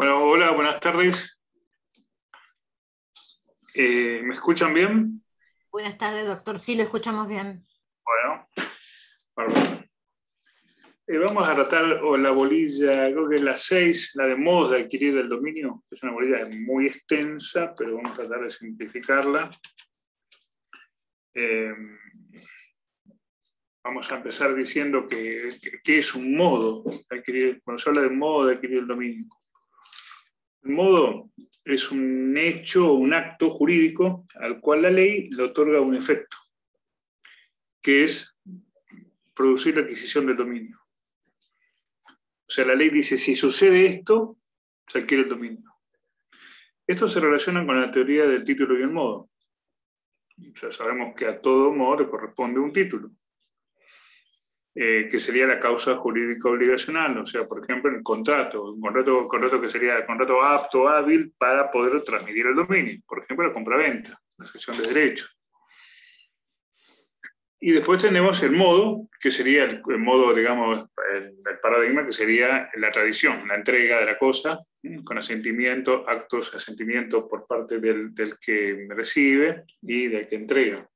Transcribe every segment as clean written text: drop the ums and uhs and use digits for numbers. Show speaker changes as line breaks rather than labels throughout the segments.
Bueno, hola, buenas tardes. ¿Me escuchan bien?
Buenas tardes, doctor. Sí, lo escuchamos bien.
Bueno, bárbaro. Vamos a tratar la bolilla, creo que es la 6, la de modos de adquirir el dominio. Es una bolilla muy extensa, pero vamos a tratar de simplificarla. Vamos a empezar diciendo que es un modo de adquirir, cuando se habla de modo de adquirir el dominio. El modo es un hecho o un acto jurídico al cual la ley le otorga un efecto, que es producir la adquisición del dominio. O sea, la ley dice, si sucede esto, se adquiere el dominio. Esto se relaciona con la teoría del título y el modo. O sea, sabemos que a todo modo le corresponde un título, que sería la causa jurídica obligacional. O sea, por ejemplo, el contrato, un contrato que sería el contrato apto, hábil para poder transmitir el dominio. Por ejemplo, la compraventa, la cesión de derechos. Y después tenemos el modo, que sería el modo, digamos, el paradigma, que sería la tradición, la entrega de la cosa, con asentimiento, actos, asentimiento por parte del que recibe y del que entrega.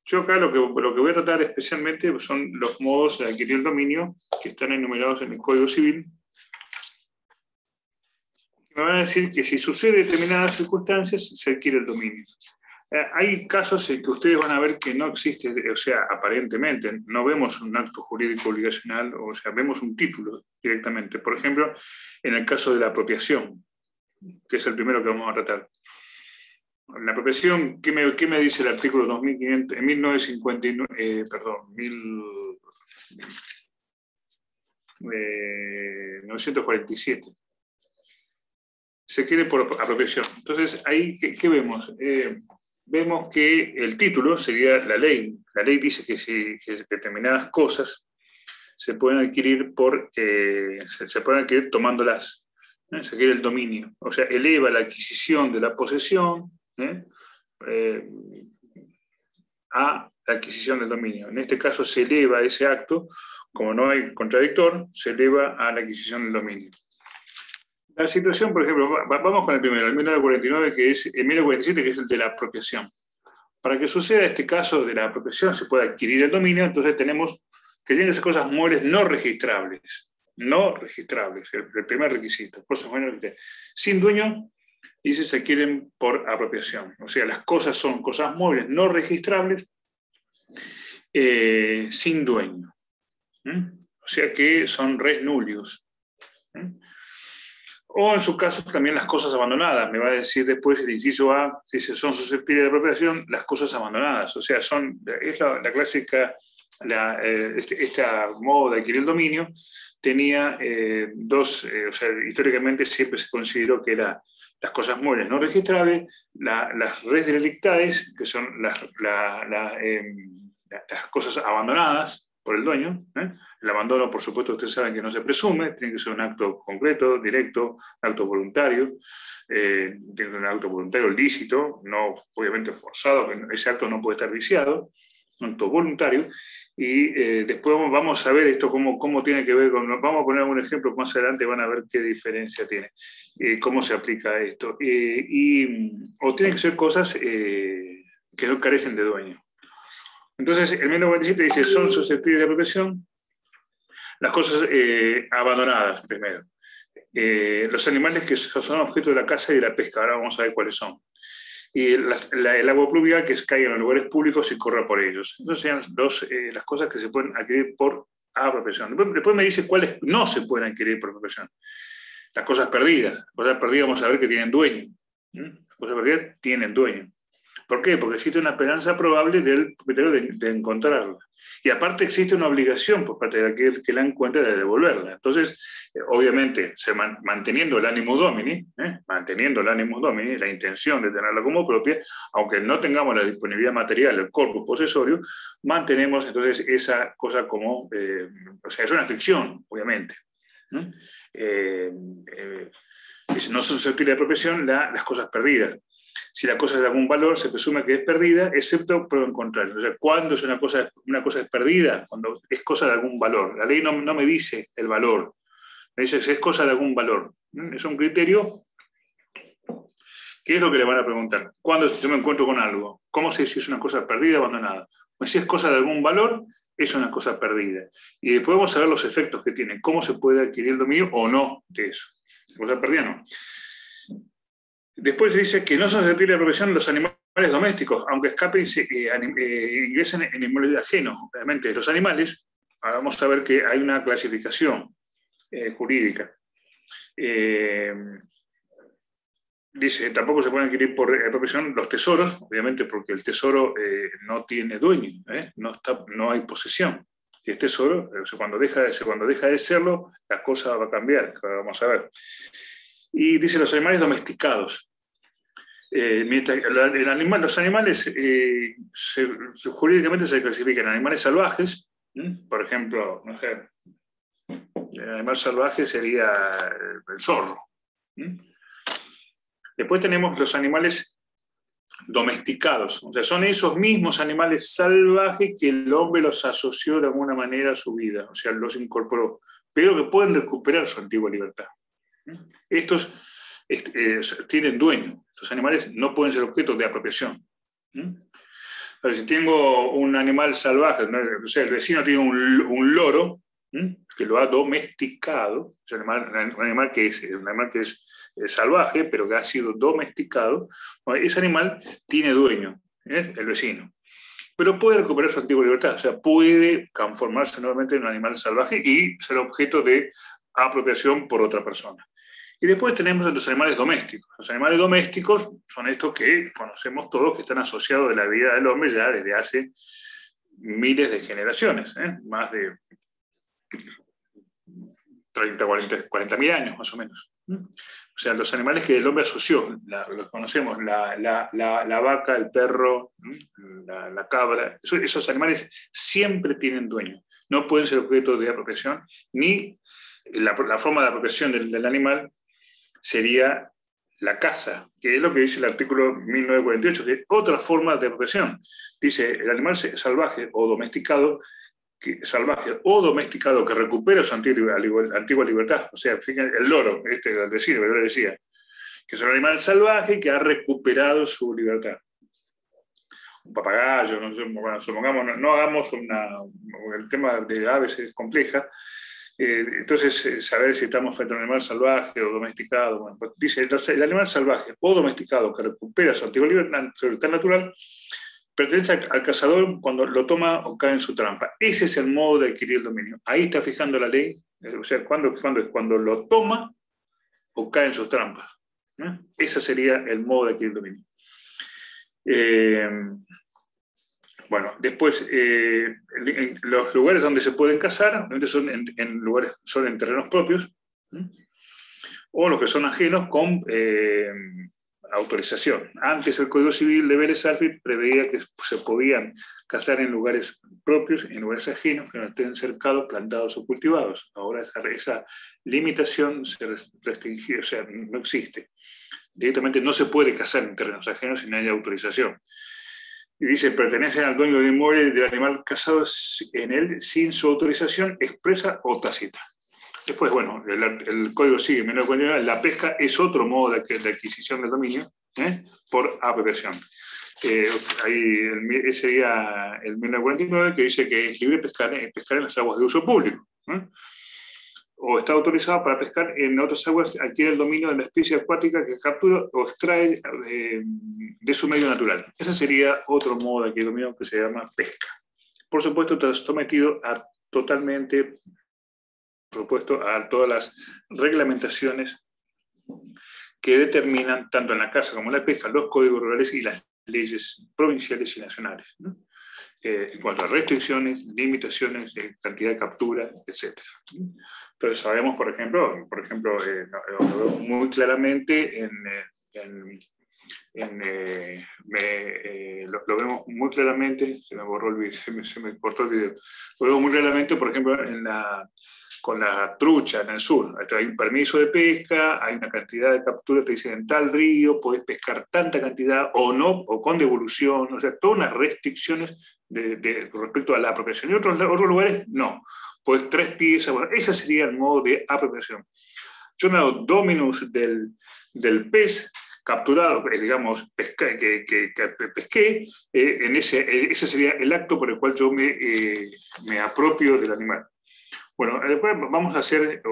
Yo acá lo que voy a tratar especialmente son los modos de adquirir el dominio que están enumerados en el Código Civil. Me van a decir que si sucede determinadas circunstancias, se adquiere el dominio. Hay casos en que ustedes van a ver que no existe, o sea, aparentemente, no vemos un acto jurídico obligacional, o sea, vemos un título directamente. Por ejemplo, en el caso de la apropiación, que es el primero que vamos a tratar. La apropiación, ¿qué me dice el artículo 2500, 1959, 1947? Se quiere por apropiación. Entonces, ahí, ¿qué vemos? Vemos que el título sería la ley. La ley dice que determinadas cosas se pueden adquirir se pueden adquirir tomándolas. Se adquiere el dominio. O sea, eleva la adquisición de la posesión a la adquisición del dominio. En este caso se eleva ese acto, como no hay contradictor, se eleva a la adquisición del dominio. La situación, por ejemplo, vamos con el primero, el 1949, que es el 1947, que es el de la apropiación. Para que suceda este caso de la apropiación, se puede adquirir el dominio, entonces tenemos que tienen que ser cosas muebles no registrables. No registrables, el primer requisito. Cosas muebles sin dueño, y se adquieren por apropiación. O sea, las cosas son cosas muebles no registrables sin dueño. O sea que son res nullius. O en su caso también las cosas abandonadas. Me va a decir después el inciso A, si son susceptibles de apropiación, las cosas abandonadas. O sea, es la clásica, esta modo de adquirir el dominio tenía dos, o sea, históricamente siempre se consideró que era las cosas muebles no registrables, las res delictaes, que son las cosas abandonadas por el dueño. El abandono, por supuesto, ustedes saben que no se presume, tiene que ser un acto concreto, directo, un acto voluntario, tiene que ser un acto voluntario lícito, no obviamente forzado, ese acto no puede estar viciado, un acto voluntario. Y después vamos a ver esto cómo tiene que ver con, vamos a poner un ejemplo más adelante, van a ver qué diferencia tiene, cómo se aplica esto. O tienen que ser cosas que no carecen de dueño. Entonces, el 1997 dice, son susceptibles de apropiación las cosas abandonadas, primero. Los animales que son objeto de la caza y de la pesca, ahora vamos a ver cuáles son. Y el agua pluvial que caiga en los lugares públicos y corra por ellos. Entonces sean las cosas que se pueden adquirir por apropiación. Después me dice cuáles no se pueden adquirir por apropiación. Las cosas perdidas. Las cosas perdidas vamos a ver que tienen dueño. Las cosas perdidas tienen dueño. ¿Por qué? Porque existe una esperanza probable del propietario de encontrarla. Y aparte existe una obligación por parte de aquel que la encuentra de devolverla. Entonces, obviamente, manteniendo el animus domini, la intención de tenerla como propia, aunque no tengamos la disponibilidad material, el corpus posesorio, mantenemos entonces esa cosa como, o sea, es una ficción, obviamente. Si no son susceptibles de apropiación, las cosas perdidas. Si la cosa es de algún valor, se presume que es perdida, excepto por el contrario. O sea, ¿cuándo es una cosa es perdida? Cuando es cosa de algún valor. La ley no me dice el valor. Me dice si es cosa de algún valor. Es un criterio. ¿Qué es lo que le van a preguntar? Cuando yo me encuentro con algo, ¿cómo sé si es una cosa perdida o abandonada? Pues si es cosa de algún valor, es una cosa perdida. Y después vamos a ver los efectos que tiene, cómo se puede adquirir el dominio o no de eso. Cosa perdida no. Después se dice que no son susceptibles de apropiación los animales domésticos, aunque escapen y ingresen en inmuebles ajenos. Obviamente, los animales, ahora vamos a ver que hay una clasificación jurídica. Dice, tampoco se pueden adquirir por apropiación los tesoros, obviamente porque el tesoro no tiene dueño, no hay posesión. Si es tesoro, cuando deja de serlo, la cosa va a cambiar, vamos a ver. Y dice los animales domesticados. Los animales jurídicamente se clasifican en animales salvajes, por ejemplo, no sé, el animal salvaje sería el zorro. Después tenemos los animales domesticados, o sea, son esos mismos animales salvajes que el hombre los asoció de alguna manera a su vida, o sea, los incorporó, pero que pueden recuperar su antigua libertad. Estos tienen dueño, estos animales no pueden ser objeto de apropiación. Pero si tengo un animal salvaje, o sea, el vecino tiene un loro, que lo ha domesticado, es un animal que es salvaje, pero que ha sido domesticado, ese animal tiene dueño, el vecino. Pero puede recuperar su antigua libertad, o sea, puede transformarse nuevamente en un animal salvaje y ser objeto de apropiación por otra persona. Y después tenemos los animales domésticos. Los animales domésticos son estos que conocemos todos, que están asociados a la vida del hombre ya desde hace miles de generaciones, más de 30, 40.000 años más o menos. O sea, los animales que el hombre asoció, los conocemos, la vaca, el perro, la cabra, esos animales siempre tienen dueño. No pueden ser objeto de apropiación, ni la forma de apropiación del animal sería la caza, que es lo que dice el artículo 1948, que es otra forma de apropiación. Dice, el animal salvaje o domesticado que recupera su antigua libertad. O sea, fíjense, el loro, el vecino que yo le decía, que es un animal salvaje que ha recuperado su libertad. Un papagayo, no sé, bueno, supongamos, no hagamos el tema de aves es compleja. Entonces, saber si estamos frente a un animal salvaje o domesticado. Bueno, pues dice, el animal salvaje o domesticado que recupera su antigua libertad natural pertenece al cazador cuando lo toma o cae en su trampa. Ese es el modo de adquirir el dominio. Ahí está fijando la ley, o sea, cuando lo toma o cae en sus trampas. Ese sería el modo de adquirir el dominio. Bueno, después, los lugares donde se pueden cazar son en terrenos propios, o los que son ajenos con autorización. Antes el Código Civil de Vélez Sarsfield preveía que se podían cazar en lugares propios, en lugares ajenos que no estén cercados, plantados o cultivados. Ahora esa limitación se restringió, o sea, no existe. Directamente no se puede cazar en terrenos ajenos si no hay autorización. Y dice, pertenecen al dueño del inmueble del animal cazado en él sin su autorización expresa o tácita. Después, bueno, el código sigue en 1949, la pesca es otro modo de adquisición del dominio por apropiación. Ahí sería el 1949 que dice que es libre pescar en las aguas de uso público. O está autorizado para pescar en otras aguas, adquiere el dominio de la especie acuática que captura o extrae de su medio natural. Ese sería otro modo de adquirir dominio que se llama pesca. Por supuesto, está sometido a totalmente, por supuesto, a todas las reglamentaciones que determinan, tanto en la caza como en la pesca, los códigos rurales y las leyes provinciales y nacionales, ¿no? En cuanto a restricciones, limitaciones, cantidad de captura, etc. Entonces sabemos, por ejemplo, lo veo muy claramente lo vemos muy claramente, se me borró el video, se me cortó el video, lo vemos muy claramente, por ejemplo, con la trucha en el sur. Hay un permiso de pesca, hay una cantidad de captura, te dicen en tal río podés pescar tanta cantidad o no, o con devolución, o sea, todas unas restricciones con respecto a la apropiación. Y otros lugares, no. Pues 3 piezas, bueno, ese sería el modo de apropiación. Yo me hago dominus del pez capturado, digamos, que pesqué, ese sería el acto por el cual yo me apropio del animal. Bueno, después vamos a hacer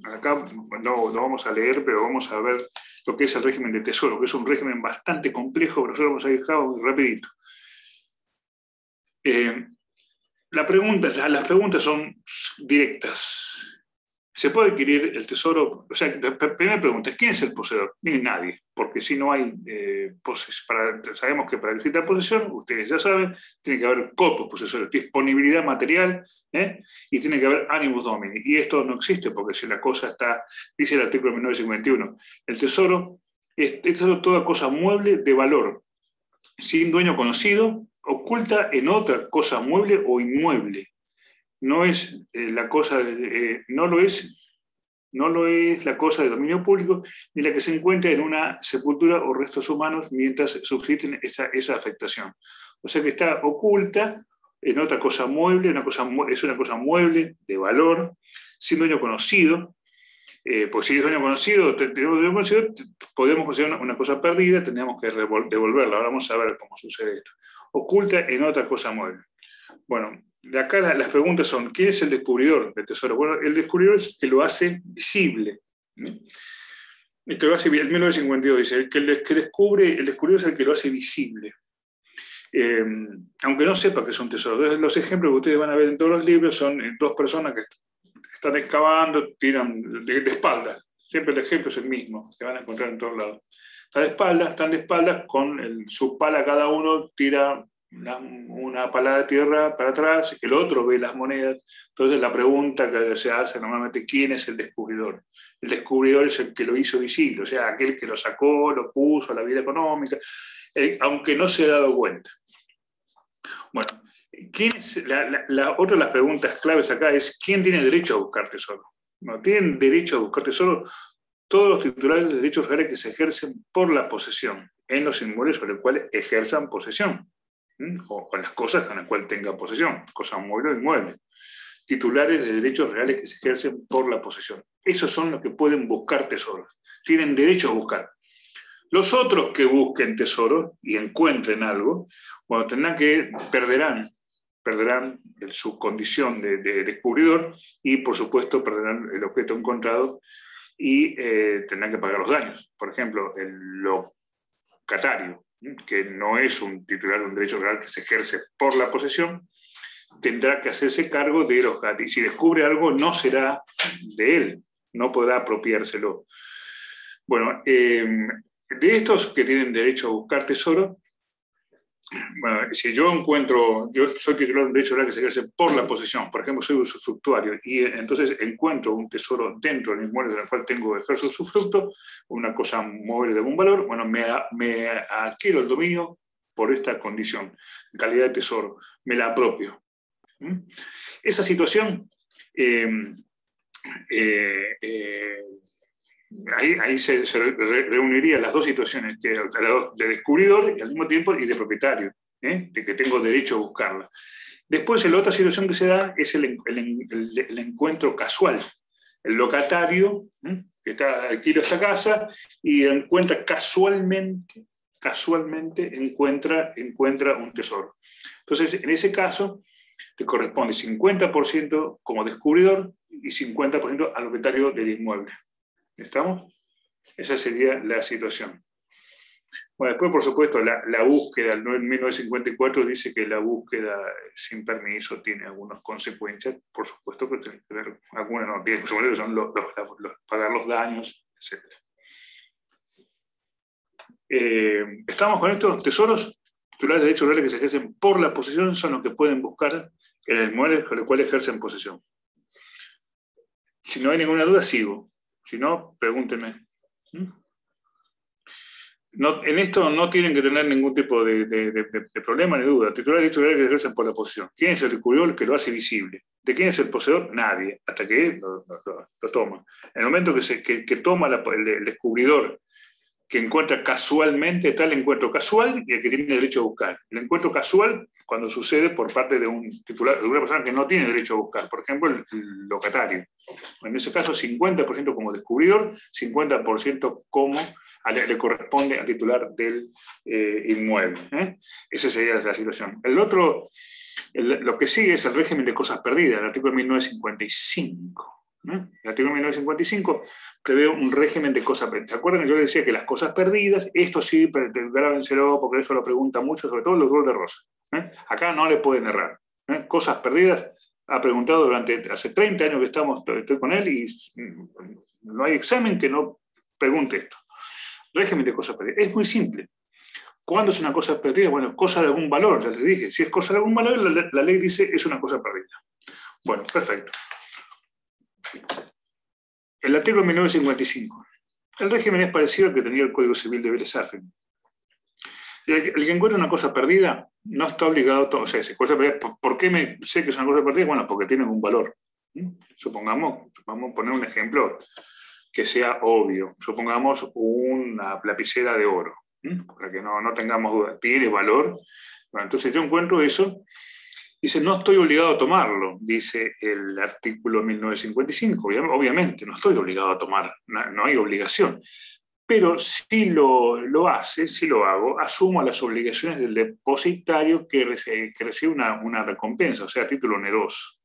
acá no vamos a leer, pero vamos a ver lo que es el régimen de tesoro, que es un régimen bastante complejo, pero nosotros vamos a dejar muy rapidito. Las preguntas son directas. ¿Se puede adquirir el tesoro? O sea, la primera pregunta es, ¿quién es el poseedor? Ni nadie, porque si no hay sabemos que para existir la posesión, ustedes ya saben, tiene que haber corpus posesores, disponibilidad material, y tiene que haber animus domini. Y esto no existe, porque si la cosa está, dice el artículo 1951, el tesoro es toda cosa mueble de valor, sin dueño conocido, oculta en otra cosa mueble o inmueble. No es la cosa, no lo es la cosa de dominio público, ni la que se encuentra en una sepultura o restos humanos mientras subsisten esa afectación. O sea que está oculta en otra cosa mueble, es una cosa mueble de valor, sin dueño conocido. Pues si es dueño conocido, podemos considerar una cosa perdida, tendríamos que devolverla. Ahora vamos a ver cómo sucede esto. Oculta en otra cosa mueble. Bueno, de acá las preguntas son, ¿quién es el descubridor del tesoro? Bueno, el descubridor es el que lo hace visible. El que lo hace, en 1952 dice, el descubridor es el que lo hace visible. Aunque no sepa que es un tesoro. Entonces, los ejemplos que ustedes van a ver en todos los libros son 2 personas que están excavando, tiran de espaldas. Siempre el ejemplo es el mismo, que van a encontrar en todos lados. Están de espaldas, con su pala cada uno tira una pala de tierra para atrás, el otro ve las monedas. Entonces la pregunta que se hace normalmente, ¿quién es el descubridor? El descubridor es el que lo hizo visible, o sea, aquel que lo sacó, lo puso a la vida económica, aunque no se ha dado cuenta. Bueno, otra de las preguntas claves acá es, ¿quién tiene derecho a buscar tesoro? No tienen derecho a buscar tesoro todos los titulares de derechos reales que se ejercen por la posesión en los inmuebles sobre los cuales ejerzan posesión, o las cosas con las cuales tengan posesión, cosas muebles o inmuebles. Titulares de derechos reales que se ejercen por la posesión. Esos son los que pueden buscar tesoros. Tienen derecho a buscar. Los otros que busquen tesoro y encuentren algo, bueno, perderán su condición de descubridor y, por supuesto, perderán el objeto encontrado y tendrán que pagar los daños. Por ejemplo, el locatario, que no es un titular de un derecho real que se ejerce por la posesión, tendrá que hacerse cargo de los gastos. Y si descubre algo, no será de él, no podrá apropiárselo. Bueno, de estos que tienen derecho a buscar tesoro, bueno, si yo soy titular de un derecho real que se ejerce por la posesión, por ejemplo, soy usufructuario, y entonces encuentro un tesoro dentro del inmueble del cual ejerzo usufructo, una cosa mueble de algún valor, bueno, me adquiero el dominio por esta condición, en calidad de tesoro, me la apropio. Esa situación, ahí se reunirían las 2 situaciones, de descubridor y al mismo tiempo y de propietario, de que tengo derecho a buscarla. Después, la otra situación que se da es el encuentro casual. El locatario que alquila esta casa y encuentra casualmente encuentra un tesoro. Entonces, en ese caso, te corresponde 50% como descubridor y 50% al propietario del inmueble. ¿Estamos? Esa sería la situación. Bueno, después, por supuesto, la búsqueda, en 1954 dice que la búsqueda sin permiso tiene algunas consecuencias, por supuesto que tiene que ver, algunas no tienen consecuencias, que son pagar los daños, etc. ¿Estamos con esto? Tesoros, titulares de derechos reales que se ejercen por la posesión son los que pueden buscar en el inmueble con el cual ejercen posesión. Si no hay ninguna duda, sigo. Si no, pregúntenme. No, en esto no tienen que tener ningún tipo de problema ni duda. Titular de derechos reales que se ejercen por la posesión. ¿Quién es el descubridor? El que lo hace visible. ¿De quién es el poseedor? Nadie, hasta que lo toma. En el momento que toma el descubridor, que encuentra casualmente, tal encuentro casual y el que tiene derecho a buscar. El encuentro casual cuando sucede por parte de un titular, de una persona que no tiene derecho a buscar, por ejemplo, el locatario. En ese caso, 50% como descubridor, 50% como le corresponde al titular del inmueble. Esa sería la situación. Lo que sigue es el régimen de cosas perdidas, el artículo 1955. El artículo 1955 prevé un régimen de cosas perdidas. ¿Se acuerdan que yo les decía que las cosas perdidas, esto sí, grábenselo porque eso lo pregunta mucho, sobre todo el doctor de Rosa. Acá no le pueden errar. Cosas perdidas, ha preguntado hace 30 años que estoy con él y no hay examen que no pregunte esto. Régimen de cosas perdidas. Es muy simple. ¿Cuándo es una cosa perdida? Bueno, es cosa de algún valor, ya les dije. Si es cosa de algún valor, la ley dice es una cosa perdida. Bueno, perfecto. El artículo 1955. El régimen es parecido al que tenía el Código Civil de Vélez Sarsfield. El que encuentra una cosa perdida no está obligado a... O sea, cosa perdida, ¿por qué sé que es una cosa perdida? Bueno, porque tiene un valor. Supongamos, vamos a poner un ejemplo que sea obvio. Supongamos una lapicera de oro, para que no tengamos duda. Tiene valor. Bueno, entonces yo encuentro eso. Dice, no estoy obligado a tomarlo, dice el artículo 1955. Obviamente, no estoy obligado a tomar, no hay obligación. Pero si lo hace, si lo hago, asumo las obligaciones del depositario que recibe una recompensa, o sea, título oneroso.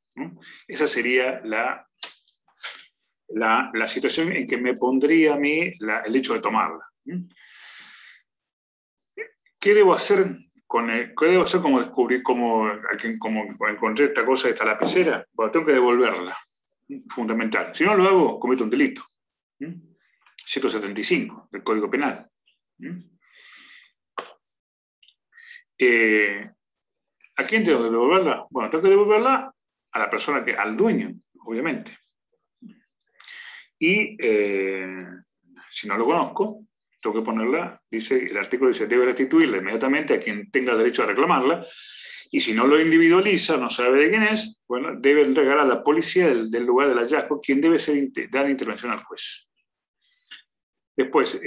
Esa sería la situación en que me pondría a mí el hecho de tomarla. ¿Qué debo hacer? ¿Qué debo hacer como descubrí, como encontré esta cosa, esta lapicera? Bueno, tengo que devolverla, fundamental. Si no lo hago, cometo un delito. 175 del Código Penal. ¿A quién tengo que devolverla? Bueno, tengo que devolverla a la persona, al dueño, obviamente. Y si no lo conozco, tengo que ponerla, dice, el artículo dice, debe restituirla inmediatamente a quien tenga derecho a reclamarla, y si no lo individualiza, no sabe de quién es, bueno, debe entregar a la policía del lugar del hallazgo, quien debe dar intervención al juez. Después,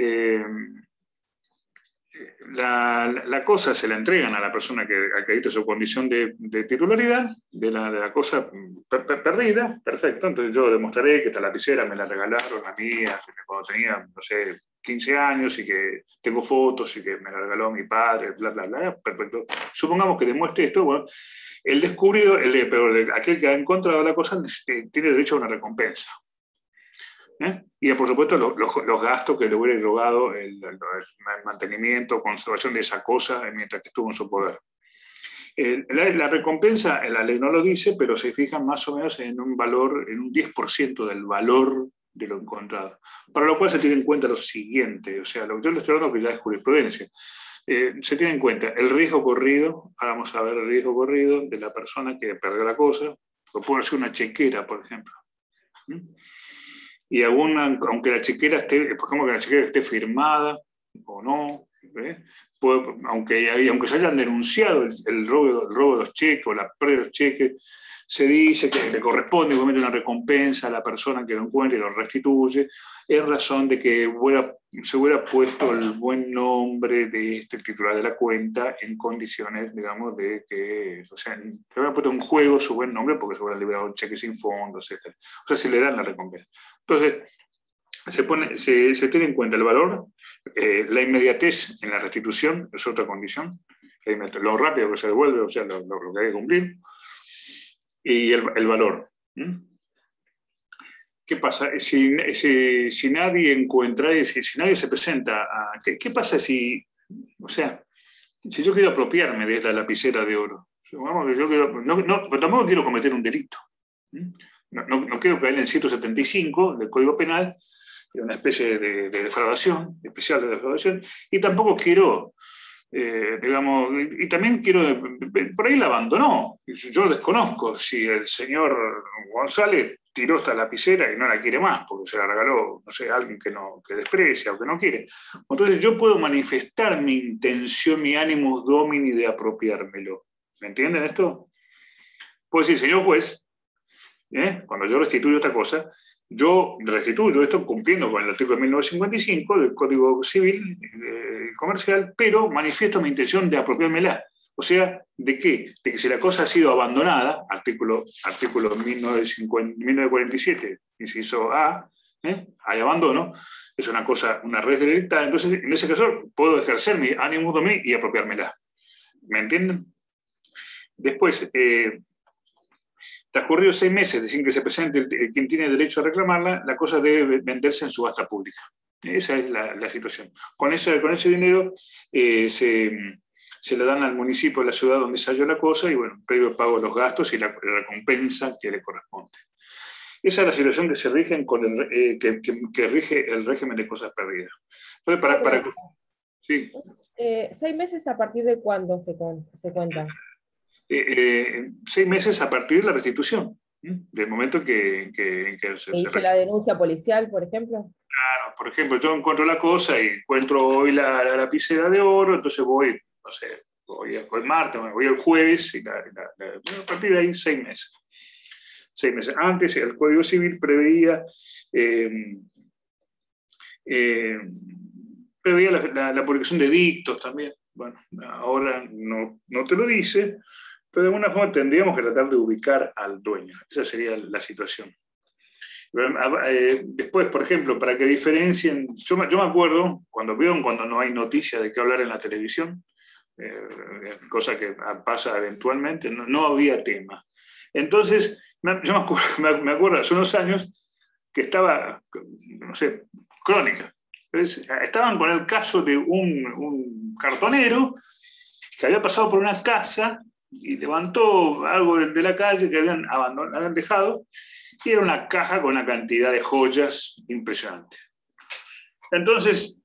la cosa se la entregan a la persona que acredite su condición de titularidad de la cosa perdida, perfecto, entonces yo demostraré que esta lapicera me la regalaron a mí cuando tenía, no sé, 15 años y que tengo fotos y que me la regaló mi padre, bla, bla, bla, perfecto. Supongamos que demuestre esto, bueno, el descubridor, aquel que ha encontrado la cosa tiene derecho a una recompensa. Y por supuesto los gastos que le hubiera erogado el mantenimiento, conservación de esa cosa mientras que estuvo en su poder. La recompensa, la ley no lo dice, pero se fija más o menos en un valor, en un 10% del valor de lo encontrado. Para lo cual se tiene en cuenta lo siguiente, o sea, lo que yo le estoy hablando que ya es jurisprudencia. Se tiene en cuenta el riesgo corrido, ahora vamos a ver el riesgo corrido de la persona que perdió la cosa, o puede ser una chequera, por ejemplo. Y aunque la chequera esté, por ejemplo, que la chequera esté firmada o no, aunque se hayan denunciado el robo de los cheques o la pérdida de los cheques, se dice que le corresponde una recompensa a la persona que lo encuentre y lo restituye, en razón de que se hubiera puesto el buen nombre de este titular de la cuenta en condiciones, digamos, de que, o sea, se hubiera puesto en juego su buen nombre porque se hubiera liberado un cheque sin fondo, etc. O sea, se le dan la recompensa. Entonces, se tiene en cuenta el valor, la inmediatez en la restitución es otra condición, lo rápido que se devuelve, o sea, lo que hay que cumplir, y el valor. ¿Qué pasa? Si nadie encuentra, si nadie se presenta, ¿qué pasa si, o sea, si yo quiero apropiarme de la lapicera de oro? Pero tampoco quiero cometer un delito. No quiero caer en el 175 del Código Penal, una especie de defraudación, especial de defraudación, y tampoco quiero, digamos, y también quiero, por ahí la abandonó. Yo desconozco si el señor González tiró esta lapicera y no la quiere más, porque se la regaló, no sé, a alguien que desprecia o que no quiere. Entonces yo puedo manifestar mi intención, mi animus domini de apropiármelo. ¿Me entienden esto? Puedo decir, señor juez, cuando yo restituyo esta cosa, yo restituyo esto cumpliendo con el artículo 1955 del Código Civil y Comercial, pero manifiesto mi intención de apropiármela. O sea, ¿de qué? De que si la cosa ha sido abandonada, artículo 1947, inciso A, hay abandono, es una cosa, una red delictiva, entonces en ese caso puedo ejercer mi ánimo domini y apropiármela. ¿Me entienden? Después, transcurridos 6 meses sin que se presente quien tiene derecho a reclamarla, la cosa debe venderse en subasta pública. Esa es la situación. Con ese dinero se le dan al municipio de la ciudad donde se halló la cosa y, bueno, previo pago de los gastos y la recompensa que le corresponde. Esa es la situación que se rige que rige el régimen de cosas perdidas. Entonces, sí.
6 meses a partir de cuándo se cuenta.
6 meses a partir de la restitución, del momento que se
la denuncia policial, por ejemplo.
Claro, por ejemplo, yo encuentro la cosa y encuentro hoy la lapicera de oro, entonces voy, no sé, voy el martes, voy el jueves, y a partir de ahí 6 meses. 6 meses. Antes el Código Civil preveía la publicación de edictos también. Bueno, ahora no te lo dice, pero de alguna forma tendríamos que tratar de ubicar al dueño. Esa sería la situación. Después, por ejemplo, para que diferencien, yo me acuerdo cuando no hay noticia de qué hablar en la televisión, cosa que pasa eventualmente, no había tema. Entonces, yo me acuerdo hace unos años que estaba, no sé, Crónica. Entonces, estaban con el caso de un cartonero que había pasado por una casa y levantó algo de la calle que habían dejado, y era una caja con una cantidad de joyas impresionante. Entonces,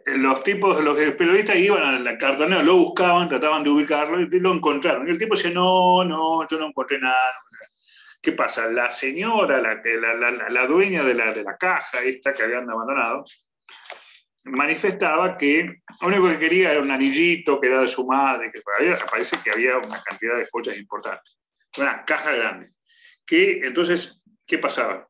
los periodistas iban al cartonero, lo buscaban, trataban de ubicarlo y lo encontraron. Y el tipo decía, no, yo no encontré nada. ¿Qué pasa? La señora, la dueña de la caja esta que habían abandonado, manifestaba que lo único que quería era un anillito que era de su madre, que parece que había una cantidad de joyas importantes. Una caja grande. Entonces, ¿qué pasaba?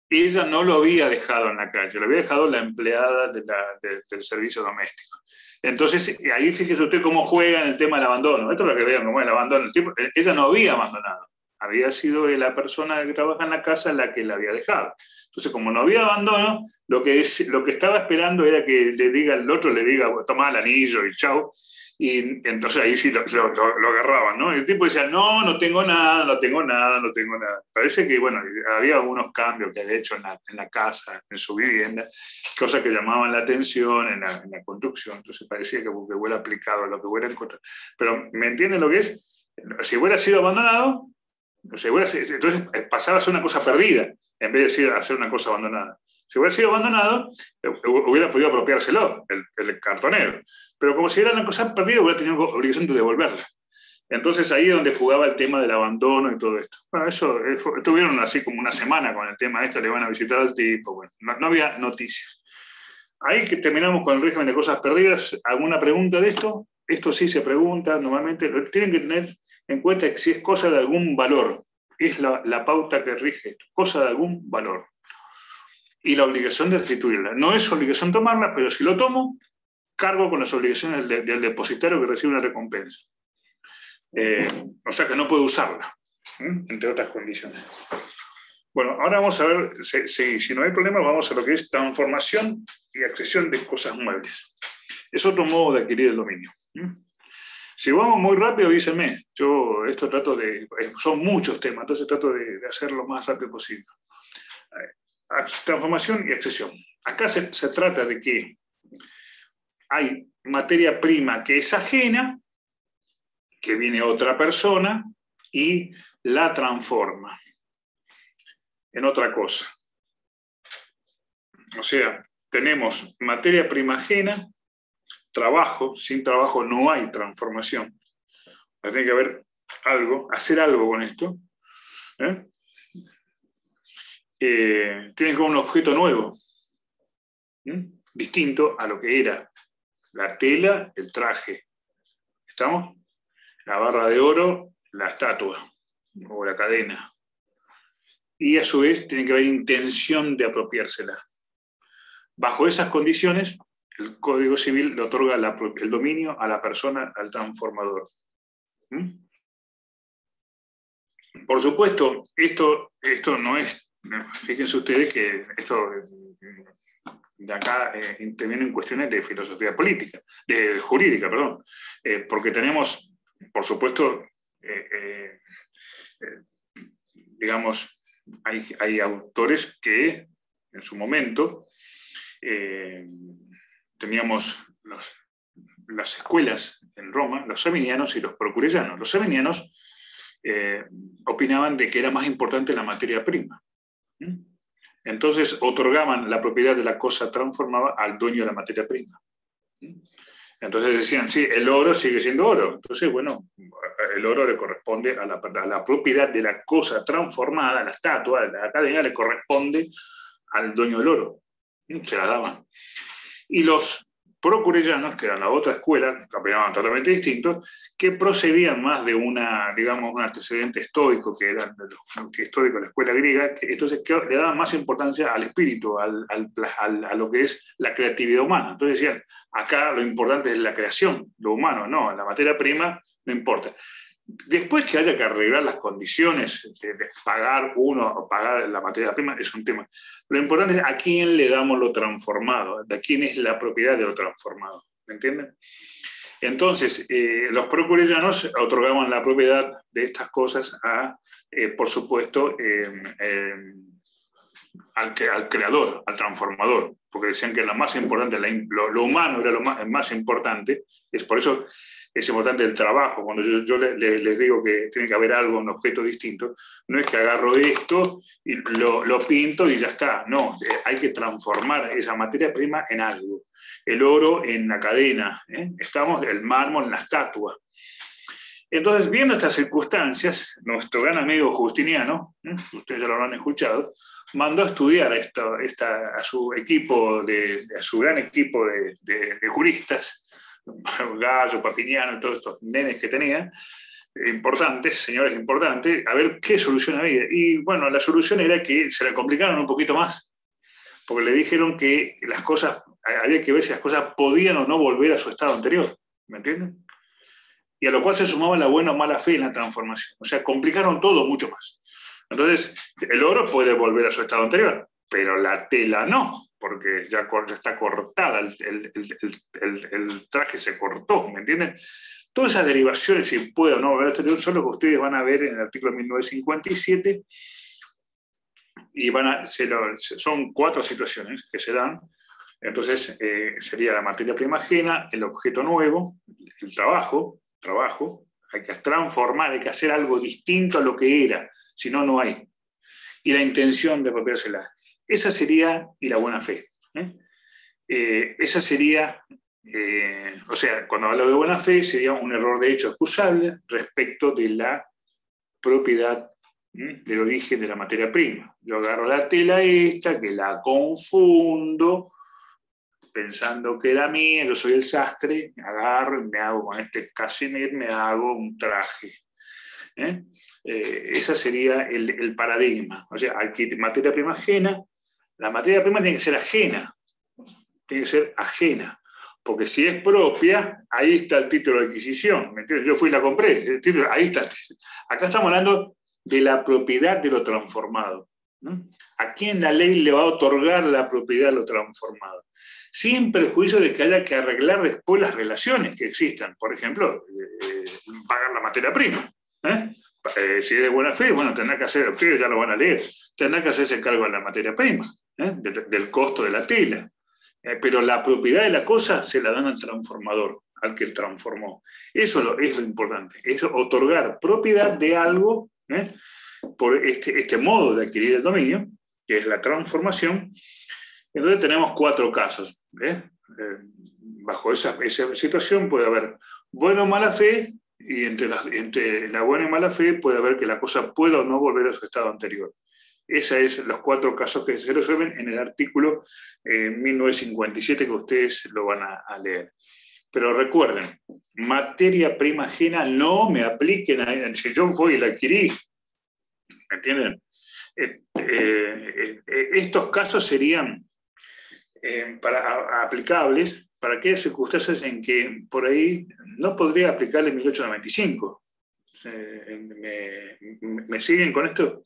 Ella no lo había dejado en la calle, lo había dejado la empleada del servicio doméstico. Entonces, ahí fíjese usted cómo juega en el tema del abandono. Esto es lo que vean, como el abandono. Ella no había abandonado. Había sido la persona que trabaja en la casa la que la había dejado. Entonces, como no había abandono, lo que estaba esperando era que el otro le diga, toma el anillo y chau. Y entonces ahí sí lo agarraban, ¿no? Y el tipo decía, no tengo nada. Parece que, bueno, había algunos cambios que había hecho en la casa, en su vivienda, cosas que llamaban la atención en la construcción. Entonces parecía que hubiera aplicado lo que hubiera encontrado. Pero, ¿me entienden lo que es? Si hubiera sido abandonado, entonces pasaba a ser una cosa perdida, en vez de ser una cosa abandonada. Si hubiera sido abandonado, hubiera podido apropiárselo el cartonero. Pero como si era una cosa perdida, hubiera tenido obligación de devolverla. Entonces ahí es donde jugaba el tema del abandono y todo esto. Bueno, estuvieron así como una semana con el tema le van a visitar al tipo. Bueno, no había noticias. Ahí que terminamos con el régimen de cosas perdidas. ¿Alguna pregunta de esto? Esto sí se pregunta normalmente. Tienen que tener en cuenta que si es cosa de algún valor, es la pauta que rige esto, cosa de algún valor. Y la obligación de restituirla. No es obligación tomarla, pero si lo tomo, cargo con las obligaciones del depositario que recibe una recompensa. O sea que no puedo usarla, entre otras condiciones. Bueno, ahora vamos a ver, si no hay problema, vamos a lo que es transformación y accesión de cosas muebles. Es otro modo de adquirir el dominio. Si vamos muy rápido, avísenme. Yo esto son muchos temas, entonces trato de hacerlo lo más rápido posible. Transformación y accesión. Acá se trata de que hay materia prima que es ajena, que viene otra persona y la transforma en otra cosa. O sea, tenemos materia prima ajena, trabajo, sin trabajo no hay transformación. Tiene que haber hacer algo con esto. Tiene que haber un objeto nuevo, distinto a lo que era la tela, el traje. ¿Estamos? La barra de oro, la estatua o la cadena. y a su vez tiene que haber intención de apropiársela. Bajo esas condiciones, el Código Civil le otorga el dominio a la persona, al transformador. Por supuesto, esto no es, fíjense ustedes que esto de acá interviene en cuestiones de filosofía política, de jurídica, perdón, porque tenemos, por supuesto, digamos, hay autores que en su momento teníamos las escuelas en Roma, los sabinianos y los procurellanos. Los sabinianos opinaban de que era más importante la materia prima. Entonces otorgaban la propiedad de la cosa transformada al dueño de la materia prima. Entonces decían, sí, el oro sigue siendo oro. Entonces, bueno, el oro le corresponde a la propiedad de la cosa transformada, la estatua, la cadena le corresponde al dueño del oro. Se la daban. Y los procurellanos, que eran la otra escuela, que opinaban totalmente distintos, que procedían más de digamos, un antecedente estoico, que eran histórico de la escuela griega, que entonces le daban más importancia al espíritu, a lo que es la creatividad humana. Entonces decían, acá lo importante es la creación, lo humano, no, la materia prima no importa. Después que haya que arreglar las condiciones de pagar uno o pagar la materia prima es un tema. Lo importante es a quién le damos lo transformado, de quién es la propiedad de lo transformado. ¿Me entienden? Entonces, los procurellanos otorgaban la propiedad de estas cosas a, por supuesto, al creador, al transformador, porque decían que lo más importante, lo humano era lo más importante, es por eso es importante el trabajo. Cuando yo les digo que tiene que haber algo, un objeto distinto, no es que agarro esto y lo pinto y ya está, no, hay que transformar esa materia prima en algo. El oro en la cadena, el mármol en la estatua. Entonces, viendo estas circunstancias, nuestro gran amigo Justiniano, ustedes ya lo habrán escuchado, mandó a estudiar a su gran equipo de juristas, Gallo, Papiniano, todos estos nenes que tenía, importantes, señores importantes, a ver qué solución había. Y bueno, la solución era que se le complicaron un poquito más, porque le dijeron que las cosas, había que ver si las cosas podían o no volver a su estado anterior, ¿me entienden? Y a lo cual se sumaba la buena o mala fe en la transformación. O sea, complicaron todo mucho más. Entonces, el oro puede volver a su estado anterior, pero la tela no, porque ya está cortada, el traje se cortó, ¿me entienden? Todas esas derivaciones, si puede o no volver a anterior, son lo que ustedes van a ver en el artículo 1957, y son 4 situaciones que se dan. Entonces, sería la materia prima ajena, el objeto nuevo, el trabajo, hay que transformar, hay que hacer algo distinto a lo que era, si no, no hay. Y la intención de apropiársela. Esa sería, y la buena fe. Esa sería, o sea, cuando hablo de buena fe, sería un error de hecho excusable respecto de la propiedad del origen de la materia prima. Yo agarro la tela esta, que la confundo, pensando que era mía, yo soy el sastre, agarro y me hago con este cashmere, me hago un traje. Ese sería el paradigma. O sea, aquí materia prima ajena, la materia prima tiene que ser ajena, porque si es propia, ahí está el título de adquisición, ¿me entiendes? Yo fui y la compré, el título, ahí está. Acá estamos hablando de la propiedad de lo transformado. ¿A quién la ley le va a otorgar la propiedad de lo transformado? Sin perjuicio de que haya que arreglar después las relaciones que existan. Por ejemplo, pagar la materia prima. Si es de buena fe, bueno, tendrá que hacer, ustedes ya lo van a leer, tendrá que hacerse cargo de la materia prima, del costo de la tela. Pero la propiedad de la cosa se la dan al transformador, al que transformó. Eso es lo importante, es otorgar propiedad de algo por este modo de adquirir el dominio, que es la transformación. Entonces tenemos 4 casos. Bajo esa situación puede haber buena o mala fe, y entre la buena y mala fe puede haber que la cosa pueda o no volver a su estado anterior. Esos son los 4 casos que se resuelven en el artículo 1957 que ustedes lo van a leer. Pero recuerden, materia prima ajena no me apliquen si yo voy y la adquirí. ¿Me entienden? Estos casos serían aplicables para aquellas circunstancias en que por ahí no podría aplicarle 1895. ¿Me siguen con esto?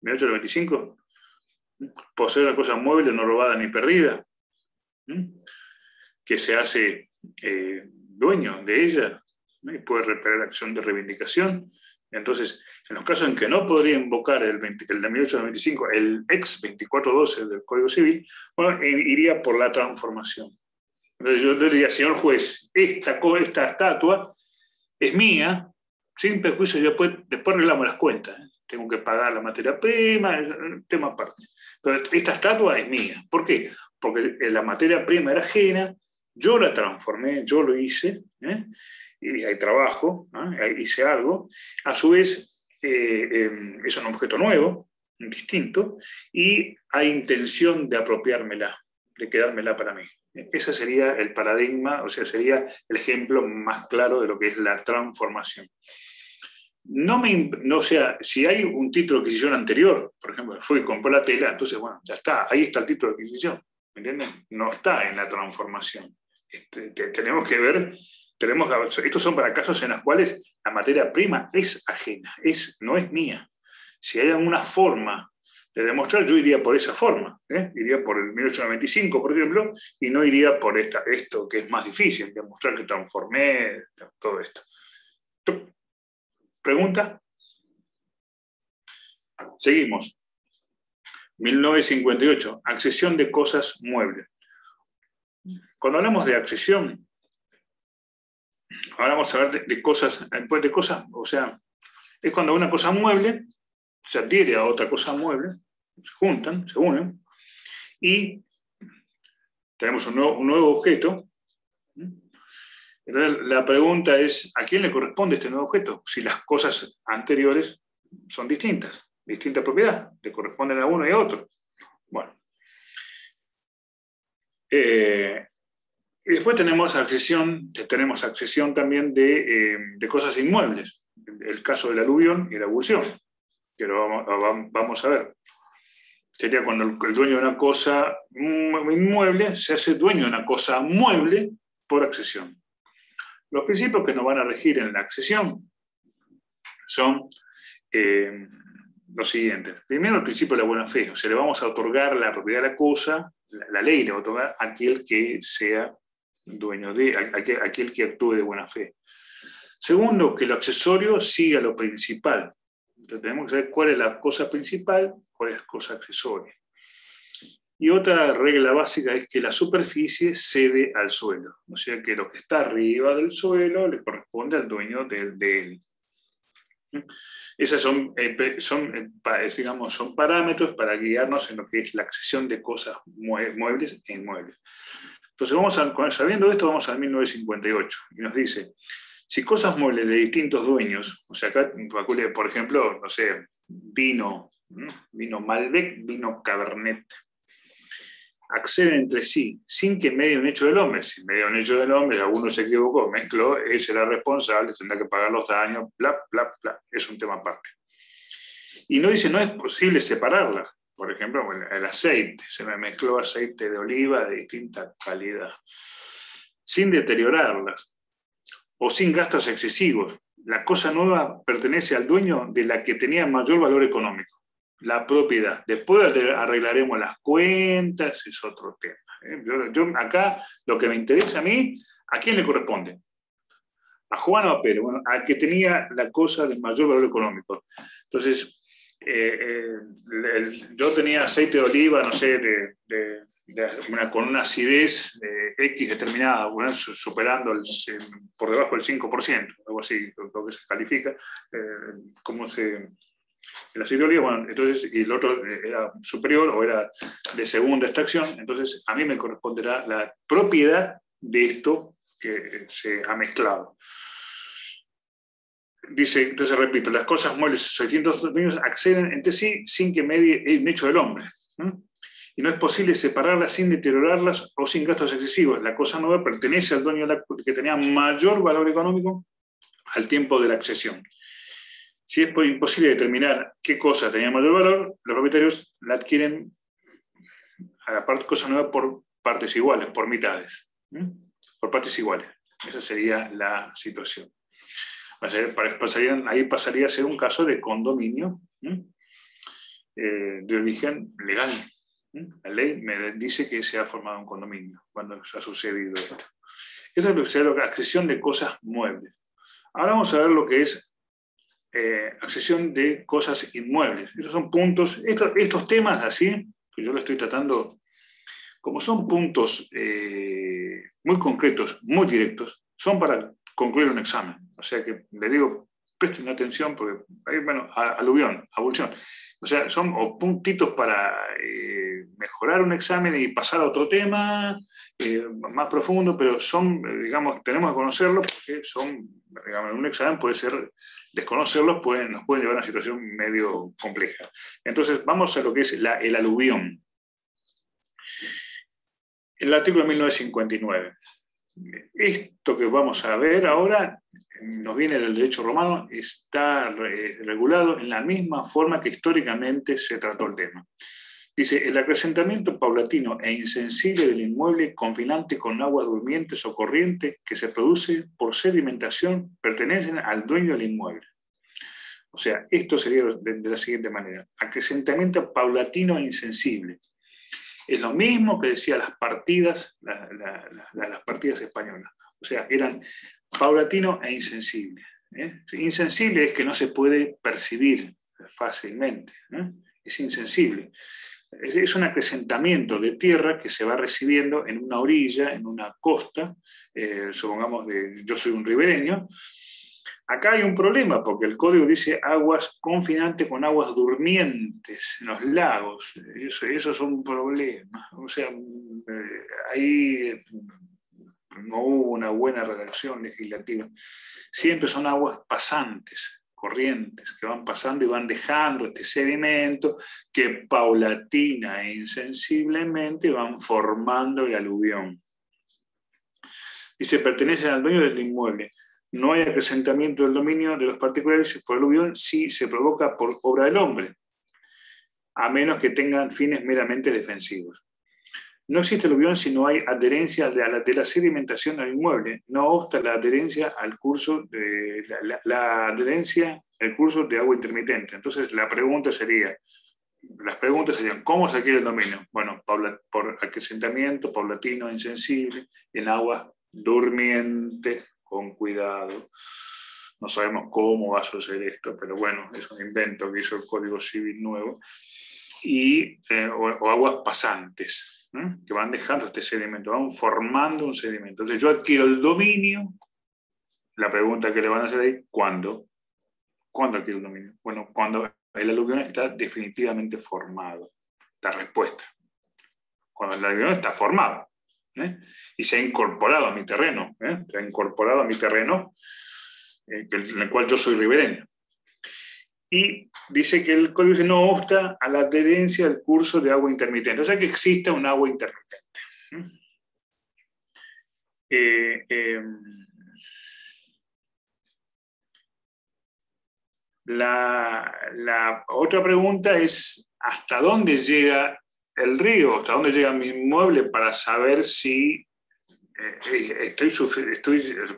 1895. Poseer una cosa mueble, no robada ni perdida, que se hace dueño de ella, y puede repeler acción de reivindicación. Entonces, en los casos en que no podría invocar el de 1895, el ex 2412 del Código Civil, bueno, iría por la transformación. Entonces yo le diría, señor juez, esta estatua es mía, sin perjuicio, después arreglamos las cuentas. Tengo que pagar la materia prima, tema aparte. Pero esta estatua es mía. ¿Por qué? Porque la materia prima era ajena, yo la transformé, yo lo hice, y hay trabajo, hice algo. A su vez, es un objeto nuevo, distinto, y hay intención de apropiármela, de quedármela para mí. Ese sería el paradigma, o sea, sería el ejemplo más claro de lo que es la transformación. O sea, si hay un título de adquisición anterior, por ejemplo, fui y compré la tela, entonces, bueno, ya está, ahí está el título de adquisición, ¿me entienden? No está en la transformación. Tenemos que ver, estos son para casos en los cuales la materia prima es ajena, no es mía. Si hay alguna forma de demostrar, yo iría por esa forma, iría por el 1895, por ejemplo, y no iría por esto que es más difícil, demostrar que transformé, todo esto. ¿Pregunta? Seguimos. 1958, accesión de cosas muebles. Cuando hablamos de accesión, ahora vamos a hablar de cosas, o sea, es cuando una cosa mueble se adhiere a otra cosa mueble, se juntan, se unen, y tenemos un nuevo objeto. Entonces, la pregunta es, ¿a quién le corresponde este nuevo objeto? Si las cosas anteriores son distintas, distinta propiedad, le corresponden a uno y a otro. Bueno. Y después tenemos accesión también de cosas inmuebles. El caso del aluvión y la ebullición, que lo vamos a ver. Sería cuando el dueño de una cosa inmueble se hace dueño de una cosa mueble por accesión. Los principios que nos van a regir en la accesión son los siguientes. Primero, el principio de la buena fe. O sea, le vamos a otorgar la propiedad de la cosa, la ley le va a otorgar a aquel que sea dueño aquel que actúe de buena fe. Segundo, que lo accesorio siga lo principal. Entonces tenemos que saber cuál es la cosa principal, cuál es la cosa accesoria. Y otra regla básica es que la superficie cede al suelo. O sea que lo que está arriba del suelo le corresponde al dueño de él. Esos son parámetros para guiarnos en lo que es la accesión de cosas muebles e inmuebles. Entonces, sabiendo esto, vamos al 1958 y nos dice, si cosas muebles de distintos dueños, o sea, acá, por ejemplo, no sé, vino Malbec, vino Cabernet, acceden entre sí sin que medie un hecho del hombre. Si media un hecho del hombre, alguno se equivocó, mezcló, él será responsable, tendrá que pagar los daños, bla, bla, bla. Es un tema aparte. Y no dice, no es posible separarlas. Por ejemplo, el aceite, se me mezcló aceite de oliva de distinta calidad, sin deteriorarlas o sin gastos excesivos. La cosa nueva pertenece al dueño de la que tenía mayor valor económico, la propiedad. Después arreglaremos las cuentas, es otro tema. Yo acá, lo que me interesa a mí, ¿a quién le corresponde? ¿A Juan o a Pedro? Bueno, al que tenía la cosa de mayor valor económico. Entonces, yo tenía aceite de oliva, no sé, con una acidez X determinada, bueno, superando por debajo del 5%, algo así, lo que se califica, el aceite de oliva, bueno, entonces, y el otro era superior o era de segunda extracción, entonces a mí me corresponderá la propiedad de esto que se ha mezclado. Dice, entonces repito, las cosas muebles 600 dueños acceden entre sí sin que medie un hecho del hombre. Y no es posible separarlas sin deteriorarlas o sin gastos excesivos. La cosa nueva pertenece al dueño que tenía mayor valor económico al tiempo de la accesión. Si es imposible determinar qué cosa tenía mayor valor, los propietarios la adquieren a la cosa nueva por partes iguales, por mitades. Por partes iguales. Esa sería la situación. Ahí pasaría a ser un caso de condominio de origen legal. La ley me dice que se ha formado un condominio cuando ha sucedido esto. Eso es lo que se llama la accesión de cosas muebles. Ahora vamos a ver lo que es accesión de cosas inmuebles. Esos son puntos, estos temas así, que yo lo estoy tratando, como son puntos muy concretos, muy directos, son para concluir un examen. O sea que le digo, presten atención porque hay, bueno, aluvión, abulsión. O sea, son puntitos para mejorar un examen y pasar a otro tema más profundo, pero son, digamos, tenemos que conocerlos porque son, digamos, un examen puede ser, desconocerlos nos pueden llevar a una situación medio compleja. Entonces, vamos a lo que es el aluvión. El artículo 1959. Esto que vamos a ver ahora nos viene del derecho romano, está regulado en la misma forma que históricamente se trató el tema. Dice, el acrecentamiento paulatino e insensible del inmueble confinante con aguas durmientes o corrientes que se produce por sedimentación pertenecen al dueño del inmueble. O sea, esto sería de la siguiente manera. Acrecentamiento paulatino e insensible. Es lo mismo que decía las partidas, las partidas españolas. O sea, eran paulatino e insensible. Insensible es que no se puede percibir fácilmente. Es insensible. Es un acrecentamiento de tierra que se va recibiendo en una orilla, en una costa. Supongamos, yo soy un ribereño. Acá hay un problema, porque el código dice aguas confinantes con aguas durmientes en los lagos. Eso es un problema. O sea, ahí no hubo una buena redacción legislativa. Siempre son aguas pasantes, corrientes, que van pasando y van dejando este sedimento que paulatina e insensiblemente van formando el aluvión. Dice, pertenecen al dueño del inmueble. No hay acrecentamiento del dominio de los particulares por aluvión si se provoca por obra del hombre, a menos que tengan fines meramente defensivos. No existe aluvión si no hay adherencia de la sedimentación al inmueble, no obsta la adherencia al curso de el curso de agua intermitente. Entonces las preguntas serían, ¿cómo se adquiere el dominio? Bueno, por acrecentamiento paulatino, insensible, en aguas durmientes, con cuidado. No sabemos cómo va a suceder esto, pero bueno, es un invento que hizo el Código Civil nuevo. O aguas pasantes, que van dejando este sedimento, van formando un sedimento. Entonces yo adquiero el dominio, la pregunta que le van a hacer ahí, ¿cuándo? ¿Cuándo adquiero el dominio? Bueno, cuando el aluvión está definitivamente formado. La respuesta. Cuando el aluvión está formado. Y se ha incorporado a mi terreno, se ha incorporado a mi terreno en el cual yo soy ribereño. Y dice que el código no obsta a la adherencia al curso de agua intermitente, o sea que existe un agua intermitente. La otra pregunta es, ¿hasta dónde llega el río? ¿Hasta dónde llega mi inmueble para saber si estoy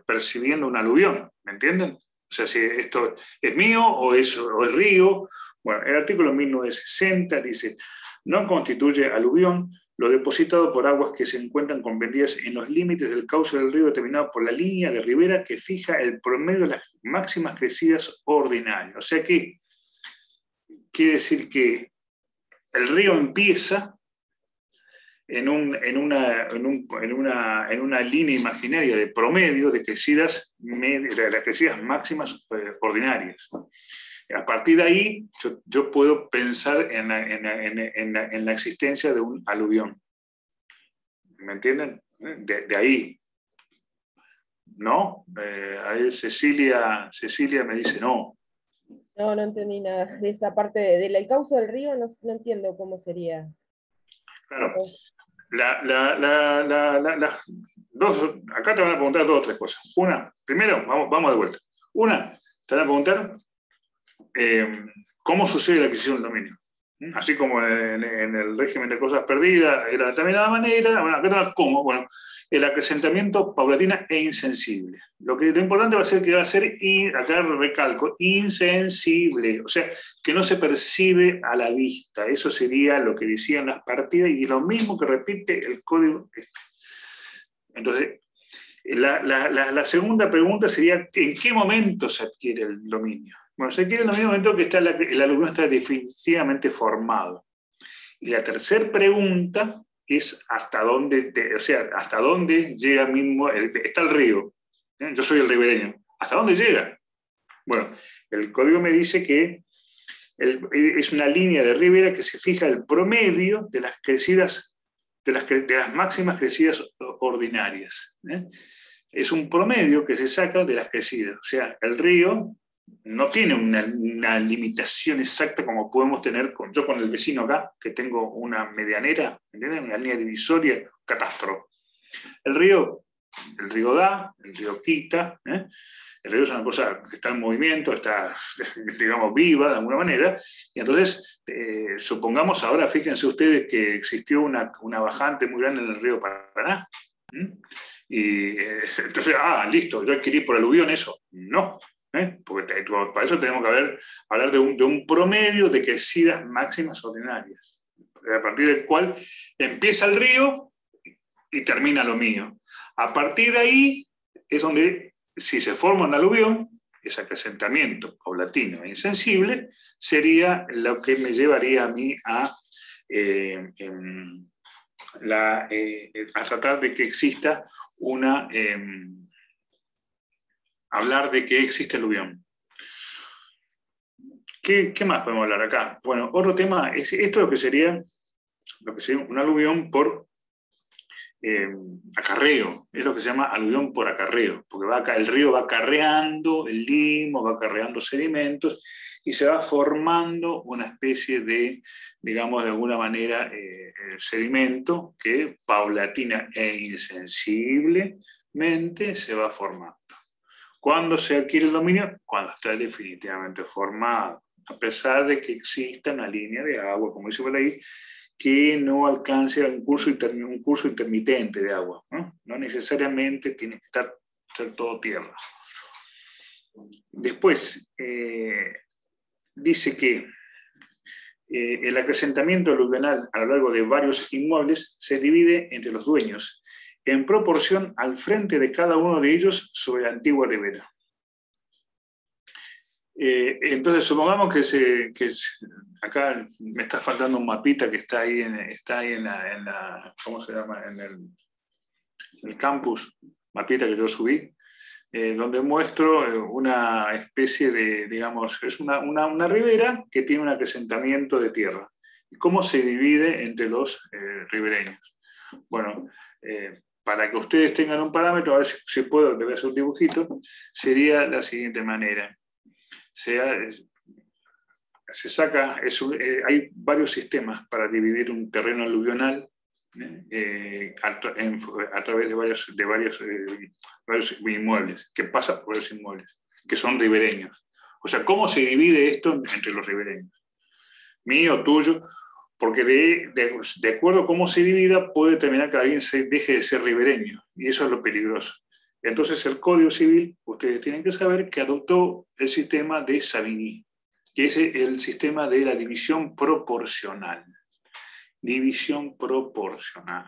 percibiendo un aluvión? ¿Me entienden? O sea, si esto es mío o es río. Bueno, el artículo 1960 dice, no constituye aluvión lo depositado por aguas que se encuentran comprendidas en los límites del cauce del río determinado por la línea de ribera que fija el promedio de las máximas crecidas ordinarias. O sea que quiere decir que el río empieza en una línea imaginaria de promedio de crecidas máximas ordinarias. A partir de ahí, yo puedo pensar en la existencia de un aluvión. ¿Me entienden? De ahí. ¿No? Ahí Cecilia me dice no.
No entendí nada de esa parte del cauce del río, no entiendo cómo sería.
Claro. Acá te van a preguntar dos o tres cosas. Una, primero, vamos de vuelta. Una, te van a preguntar ¿cómo sucede la adquisición del dominio? Así como en el régimen de cosas perdidas era de determinada manera, bueno, acá ¿cómo? Bueno, el acrecentamiento paulatina e insensible. Lo importante va a ser que va a ser, acá recalco, insensible, o sea, que no se percibe a la vista. Eso sería lo que decían las partidas y lo mismo que repite el código este. Entonces, la segunda pregunta sería, ¿en qué momento se adquiere el dominio? Bueno, se adquiere en el mismo momento que el alumno está definitivamente formado. Y la tercera pregunta es hasta dónde llega mismo, está el río. Yo soy el ribereño. ¿Hasta dónde llega? Bueno, el código me dice que es una línea de ribera que se fija el promedio de las crecidas, de las máximas crecidas ordinarias. Es un promedio que se saca de las crecidas. O sea, el río no tiene una limitación exacta como podemos tener yo con el vecino acá, que tengo una medianera, ¿entiendes? Una línea divisoria, catastro. El río da, el río quita. El río es una cosa que está en movimiento, está, digamos, viva de alguna manera. Y entonces, supongamos ahora, fíjense ustedes que existió una bajante muy grande en el río Paraná. Y entonces, listo, yo adquirí por aluvión eso. No. Porque para eso tenemos que hablar de un promedio de crecidas máximas ordinarias, a partir del cual empieza el río y termina lo mío. A partir de ahí es donde, si se forma un aluvión, ese acrecentamiento paulatino e insensible sería lo que me llevaría a mí a tratar de que exista hablar de que existe aluvión. ¿Qué más podemos hablar acá? Bueno, otro tema es esto lo que sería un aluvión por acarreo, es lo que se llama aluvión por acarreo, porque el río va acarreando el limo, va acarreando sedimentos y se va formando una especie de, digamos, de alguna manera, sedimento que paulatina e insensiblemente se va formando. ¿Cuándo se adquiere el dominio? Cuando está definitivamente formado, a pesar de que exista una línea de agua, como dice por ahí, que no alcance un curso intermitente de agua. No necesariamente tiene que ser todo tierra. Después, dice que el acrecentamiento aluvional a lo largo de varios inmuebles se divide entre los dueños en proporción al frente de cada uno de ellos sobre la antigua ribera. Entonces, supongamos que acá me está faltando un mapita que está ahí en la ¿cómo se llama? En el campus, mapita que yo subí, donde muestro una especie de, digamos, es una ribera que tiene un acrecentamiento de tierra. ¿Y cómo se divide entre los ribereños? Bueno, para que ustedes tengan un parámetro, a ver si puedo, te voy a hacer un dibujito, sería la siguiente manera. Hay varios sistemas para dividir un terreno aluvional a través de varios inmuebles, que pasa por esos inmuebles, que son ribereños. O sea, ¿cómo se divide esto entre los ribereños? Mío, tuyo, porque de acuerdo a cómo se divida puede determinar que alguien deje de ser ribereño, y eso es lo peligroso. Entonces el Código Civil, ustedes tienen que saber que adoptó el sistema de Savigny, que es el sistema de la división proporcional. División proporcional.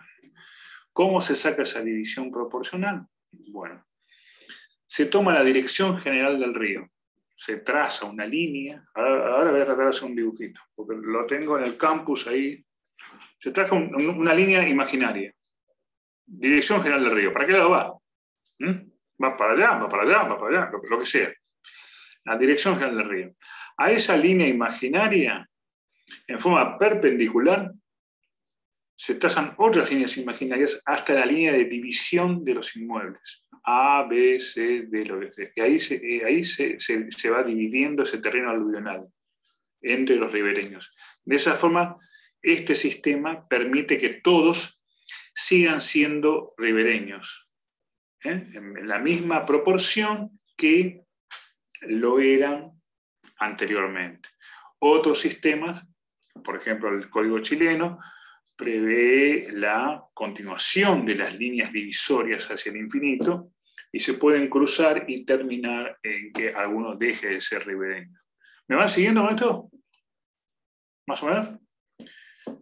¿Cómo se saca esa división proporcional? Bueno, se toma la dirección general del río, se traza una línea, ahora voy a tratar de hacer un dibujito, porque lo tengo en el campus ahí, se traza una línea imaginaria, dirección general del río, ¿para qué lado va? Va para allá, va para allá, va para allá, lo que sea. La dirección general del río. A esa línea imaginaria, en forma perpendicular, se trazan otras líneas imaginarias hasta la línea de división de los inmuebles. A, B, C, D, lo que sea. Y ahí se va dividiendo ese terreno aluvional entre los ribereños. De esa forma, este sistema permite que todos sigan siendo ribereños, en la misma proporción que lo eran anteriormente. Otros sistemas, por ejemplo el código chileno, prevé la continuación de las líneas divisorias hacia el infinito y se pueden cruzar y terminar en que alguno deje de ser ribereño. ¿Me van siguiendo con esto? ¿Más o menos?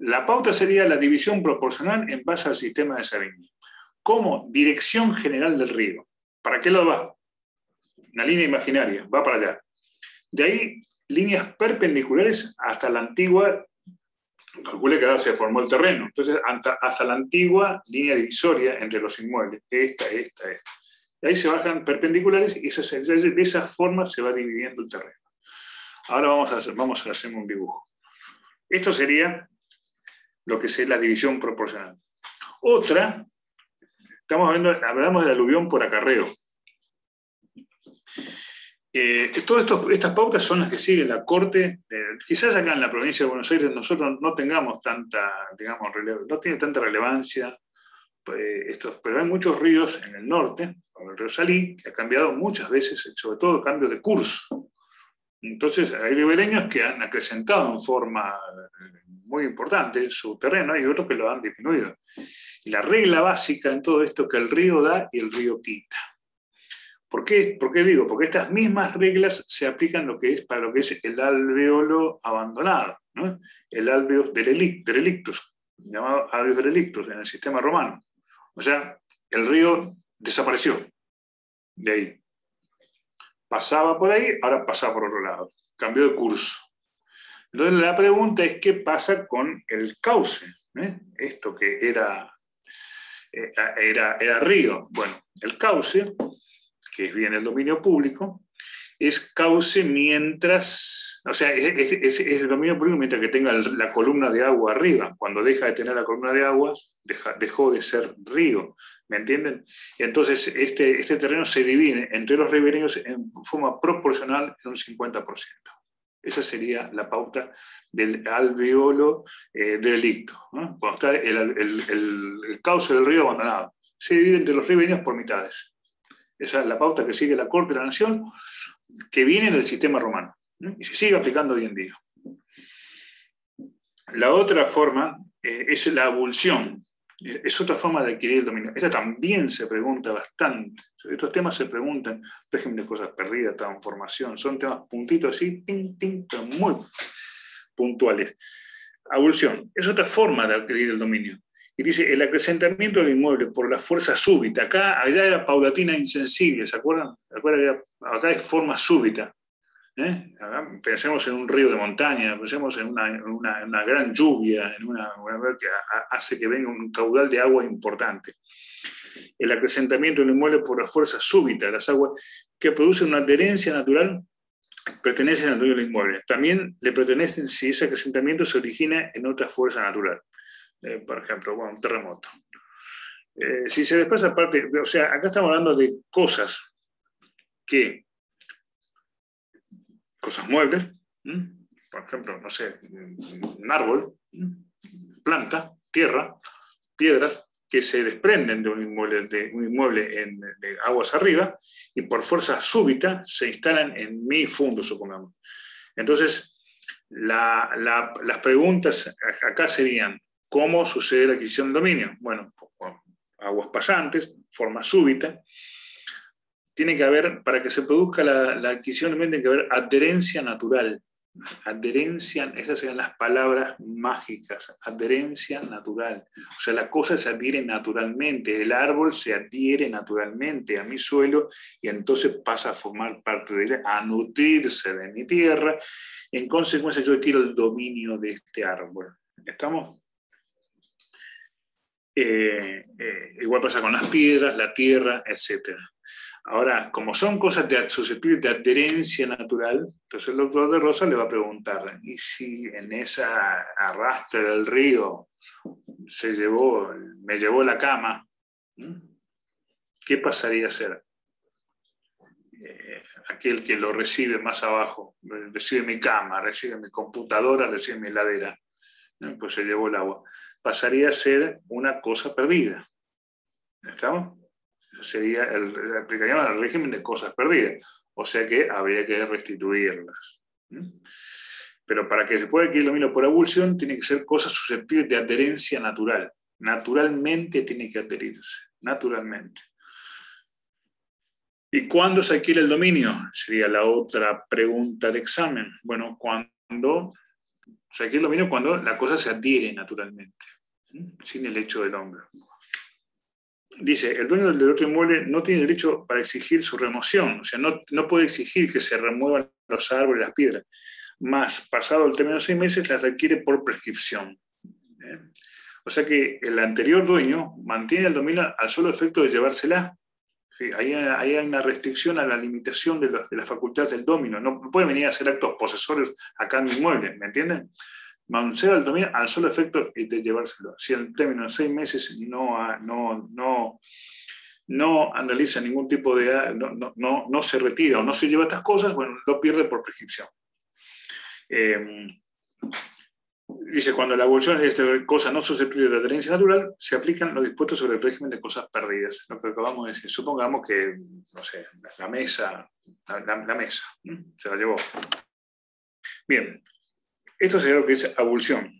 La pauta sería la división proporcional en base al sistema de Savigny. Como dirección general del río. ¿Para qué lado va? Una línea imaginaria, va para allá. De ahí, líneas perpendiculares hasta la antigua, calcule que ahora se formó el terreno, entonces hasta la antigua línea divisoria entre los inmuebles, esta. De ahí se bajan perpendiculares y de esa forma se va dividiendo el terreno. Ahora vamos a hacer un dibujo. Esto sería lo que es la división proporcional. Otra, hablamos del aluvión por acarreo. Todas estas pautas son las que sigue la Corte. Quizás acá en la provincia de Buenos Aires nosotros no tengamos tanta, digamos, no tiene tanta relevancia pero hay muchos ríos en el norte, como el río Salí, que ha cambiado muchas veces, sobre todo cambio de curso. Entonces hay ribereños que han acrecentado en forma muy importante su terreno y otros que lo han disminuido. Y la regla básica en todo esto es que el río da y el río quita. ¿Por qué? ¿Por qué digo? Porque estas mismas reglas se aplican para lo que es el alveolo abandonado, ¿no? El alveus derelictus, llamado alveus derelictus en el sistema romano. O sea, el río desapareció de ahí. Pasaba por ahí, ahora pasaba por otro lado. Cambió de curso. Entonces la pregunta es qué pasa con el cauce. Esto que era río. Bueno, el cauce, que es bien el dominio público, es cauce mientras, o sea, es el dominio público mientras que tenga la columna de agua arriba. Cuando deja de tener la columna de agua, dejó de ser río, ¿me entienden? Y entonces este terreno se divide entre los ribereños en forma proporcional en un 50%. Esa sería la pauta del alveolo derelicto, ¿no? Cuando está el cauce del río abandonado. Se divide entre los ribereños por mitades. Esa es la pauta que sigue la Corte de la Nación, que viene del sistema romano, ¿no? Y se sigue aplicando hoy en día. La otra forma es la abulsión. Es otra forma de adquirir el dominio. Esta también se pregunta bastante. Estos temas se preguntan, régimen de cosas perdidas, transformación, son temas puntitos así, pero muy puntuales. Abulsión es otra forma de adquirir el dominio. Y dice, el acrecentamiento del inmueble por la fuerza súbita. Allá era paulatina insensible, ¿se acuerdan? Acá es forma súbita. Pensemos en un río de montaña, pensemos en una gran lluvia, en una que hace que venga un caudal de agua importante. El acrecentamiento del inmueble por la fuerza súbita de las aguas que producen una adherencia natural pertenece al interior del inmueble. También le pertenecen si ese acrecentamiento se origina en otra fuerza natural. Por ejemplo, un terremoto. Si se desplaza aparte, o sea, acá estamos hablando de cosas muebles, por ejemplo, no sé, un árbol, planta, tierra, piedras, que se desprenden de un inmueble de aguas arriba y por fuerza súbita se instalan en mi fondo, supongamos. Entonces, las preguntas acá serían, ¿cómo sucede la adquisición del dominio? Bueno, aguas pasantes, forma súbita. Tiene que haber, para que se produzca la adquisición del dominio, tiene que haber adherencia natural. Adherencia, esas serían las palabras mágicas, adherencia natural. O sea, la cosa se adhiere naturalmente, el árbol se adhiere naturalmente a mi suelo y entonces pasa a formar parte de él, a nutrirse de mi tierra. En consecuencia, yo adquiero el dominio de este árbol. ¿Estamos? Igual pasa con las piedras, la tierra, etc. Ahora, como son cosas susceptibles de adherencia natural, entonces el doctor de Rosa le va a preguntar, ¿y si en esa arrastre del río me llevó la cama? ¿Qué pasaría a ser? Aquel que lo recibe más abajo, recibe mi cama, recibe mi computadora, recibe mi heladera, pues se llevó el agua. Pasaría a ser una cosa perdida. ¿Estamos? Eso sería aplicaríamos el régimen de cosas perdidas. O sea que habría que restituirlas. Pero para que se pueda adquirir el dominio por avulsión, tiene que ser cosas susceptibles de adherencia natural. Naturalmente tiene que adherirse, naturalmente. ¿Y cuándo se adquiere el dominio? Sería la otra pregunta de examen. Bueno, cuando se adquiere el dominio, cuando la cosa se adhiere naturalmente, sin el hecho del hombre. Dice, el dueño del otro inmueble no tiene derecho para exigir su remoción, o sea, no puede exigir que se remuevan los árboles y las piedras, más pasado el término de 6 meses las requiere por prescripción. O sea que el anterior dueño mantiene el dominio al solo efecto de llevársela. Sí, ahí hay una restricción a la limitación de las facultades del dominio. No puede venir a hacer actos posesorios acá en mi inmueble, ¿me entienden? Manceba el dominio al solo efecto de llevárselo. Si en término de 6 meses no analiza ningún tipo de... no se retira o no se lleva estas cosas, bueno, lo pierde por prescripción. Dice, cuando la abolición es cosa no susceptible de adherencia natural, se aplican los dispuestos sobre el régimen de cosas perdidas. Lo que acabamos de decir. Supongamos que, no sé, la mesa se la llevó. Bien, esto sería lo que es abolición.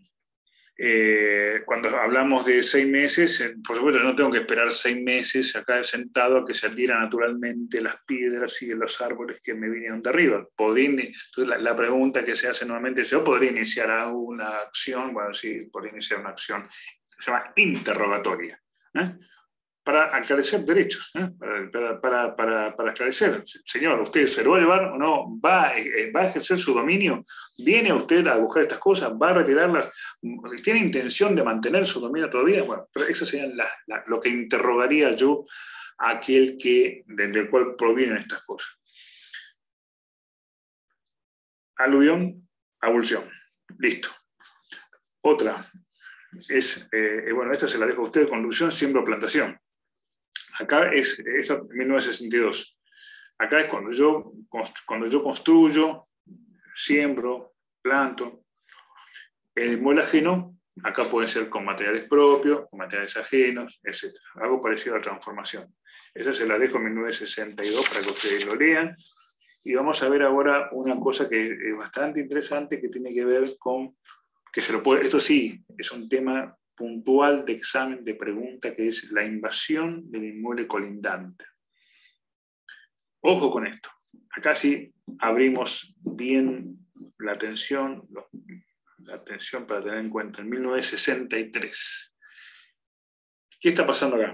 Cuando hablamos de 6 meses, por supuesto no tengo que esperar 6 meses acá sentado a que se adhieran naturalmente las piedras y los árboles que me vinieron de arriba. Entonces la pregunta que se hace normalmente es, ¿yo podría iniciar una acción? Bueno, sí, podría iniciar una acción, se llama interrogatoria, para aclarecer derechos, para esclarecer, señor, ¿usted se lo va a llevar o no? ¿Va a ejercer su dominio? ¿Viene usted a buscar estas cosas? ¿Va a retirarlas? ¿Tiene intención de mantener su dominio todavía? Bueno, pero eso sería lo que interrogaría yo a aquel del cual provienen estas cosas. Alusión, abulsión. Listo. Otra es, bueno, esta se la dejo a usted, conducción, siembra o plantación. Acá es 1962. Acá es cuando yo construyo, siembro, planto. El inmueble ajeno, acá puede ser con materiales propios, con materiales ajenos, etc. Algo parecido a la transformación. Esa se la dejo en 1962 para que ustedes lo lean. Y vamos a ver ahora una cosa que es bastante interesante, que tiene que ver con, esto sí, es un tema puntual de examen, de pregunta, que es la invasión del inmueble colindante. Ojo con esto. Acá sí abrimos bien la atención para tener en cuenta. En 1963. ¿Qué está pasando acá?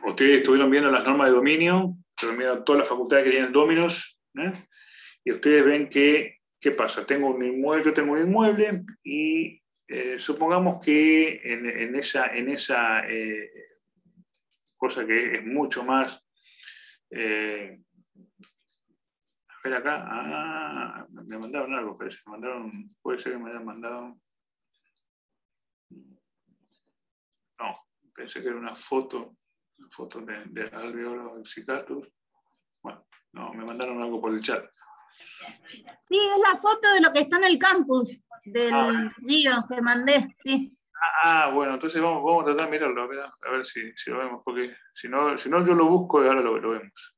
Ustedes estuvieron viendo las normas de dominio, estuvieron viendo todas las facultades que tienen dominos, y ustedes ven que, ¿qué pasa? Tengo un inmueble y supongamos que en esa cosa que es mucho más... a ver acá, me mandaron algo, parece. Puede ser que me hayan mandado... No, pensé que era una foto de alveolos excicatus. Bueno, no, me mandaron algo por el chat.
Sí, es la foto de lo que está en el campus del río que mandé, sí.
Bueno, entonces vamos a tratar de mirarlo, a ver si lo vemos, porque si no yo lo busco y ahora lo vemos.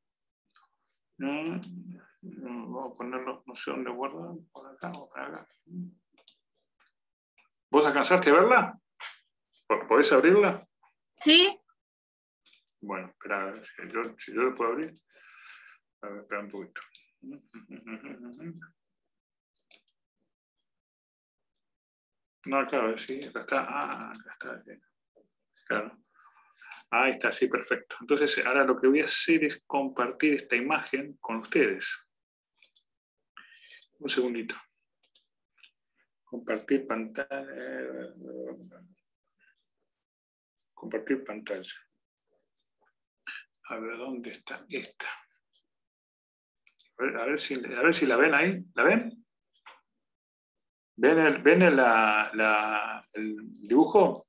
Vamos a ponerlo, no sé dónde guardan, por acá o por acá. ¿Vos alcanzaste a verla? ¿Podés abrirla?
Sí.
Bueno, espera, si yo lo puedo abrir. A ver, espera un poquito. No, claro, sí, acá está. Acá está. Claro. Ahí está, sí, perfecto. Entonces, ahora lo que voy a hacer es compartir esta imagen con ustedes. Un segundito. Compartir pantalla. Compartir pantalla. A ver, ¿dónde está esta? A ver si la ven ahí. ¿La ven? ¿Ven el dibujo?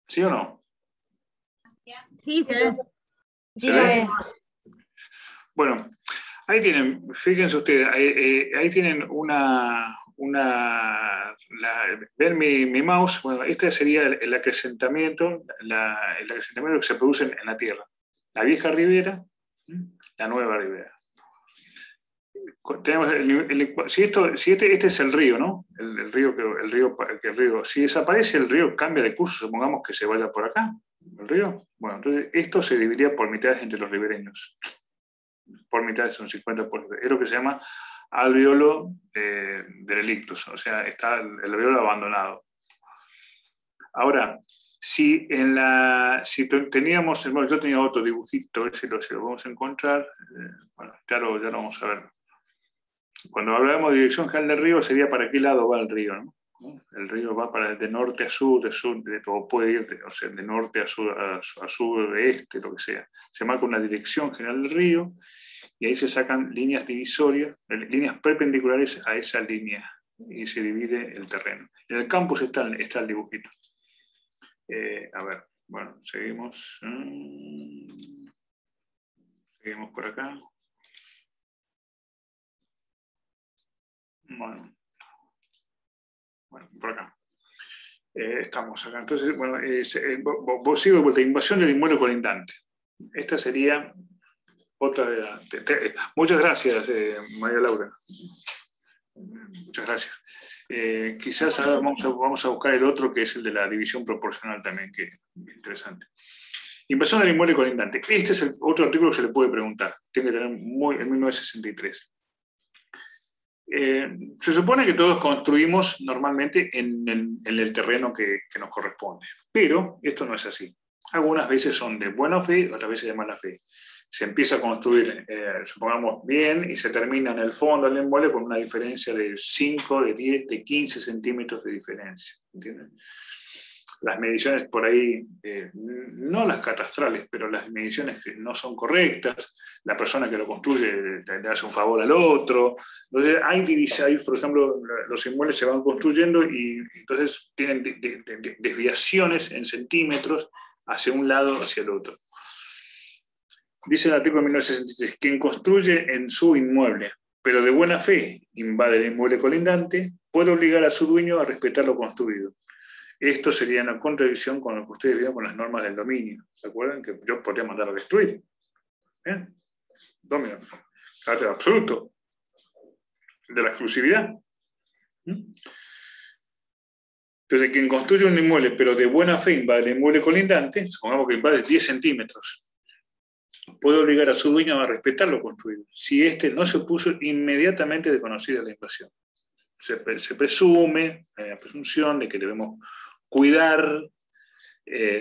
¿Sí o no?
Sí, se ve.
Sí, la vemos. Bueno, ahí tienen, fíjense ustedes, ahí tienen ven mi mouse. Bueno, este sería el acrecentamiento, que se produce en la Tierra. La vieja ribera, la nueva ribera. tenemos si este es el río, ¿no? El río, si desaparece el río, cambia de curso, supongamos que se vaya por acá, el río. Bueno, entonces esto se dividiría por mitades entre los ribereños. Por mitades son 50%. Es lo que se llama alveolo derelictus, o sea, está el alveolo abandonado. Ahora, si teníamos, bueno, yo tenía otro dibujito, ese lo vamos a encontrar, bueno, ya lo vamos a ver. Cuando hablamos de dirección general del río, sería para qué lado va el río, ¿no? El río va de norte a sur, o puede ir de norte a sur, a sur, de este, lo que sea. Se marca una dirección general del río y ahí se sacan líneas divisorias, líneas perpendiculares a esa línea y se divide el terreno. En el campus está el dibujito. A ver, bueno, seguimos. Seguimos por acá. Bueno, por acá. Estamos acá. Entonces, bueno, sigo de vuelta. Invasión del inmueble colindante. Esta sería otra de las... Muchas gracias, María Laura. Muchas gracias. Quizás ahora vamos a buscar el otro, que es el de la división proporcional también, que es interesante. Invasión del inmueble colindante. Este es el otro artículo que se le puede preguntar. Tiene que tener en 1963. Se supone que todos construimos normalmente en el terreno que nos corresponde, pero esto no es así. Algunas veces son de buena fe, otras veces de mala fe. Se empieza a construir, supongamos, bien, y se termina en el fondo del inmueble con una diferencia de 5, de 10, de 15 centímetros de diferencia. ¿Entienden? Las mediciones por ahí, no las catastrales, pero las mediciones que no son correctas, la persona que lo construye le hace un favor al otro. Entonces hay, por ejemplo, los inmuebles se van construyendo y entonces tienen desviaciones en centímetros hacia un lado, hacia el otro. Dice el artículo 1963, quien construye en su inmueble, pero de buena fe invade el inmueble colindante, puede obligar a su dueño a respetar lo construido. Esto sería una contradicción con lo que ustedes vieron con las normas del dominio. ¿Se acuerdan? Que yo podría mandar a destruir. ¿Bien? Dominio. Carácter absoluto. De la exclusividad. Entonces, quien construye un inmueble, pero de buena fe invade el inmueble colindante, supongamos que invade 10 centímetros, puede obligar a su dueño a respetar lo construido, si éste no se opuso inmediatamente de conocida la invasión. Se presume, hay la presunción de que debemos cuidar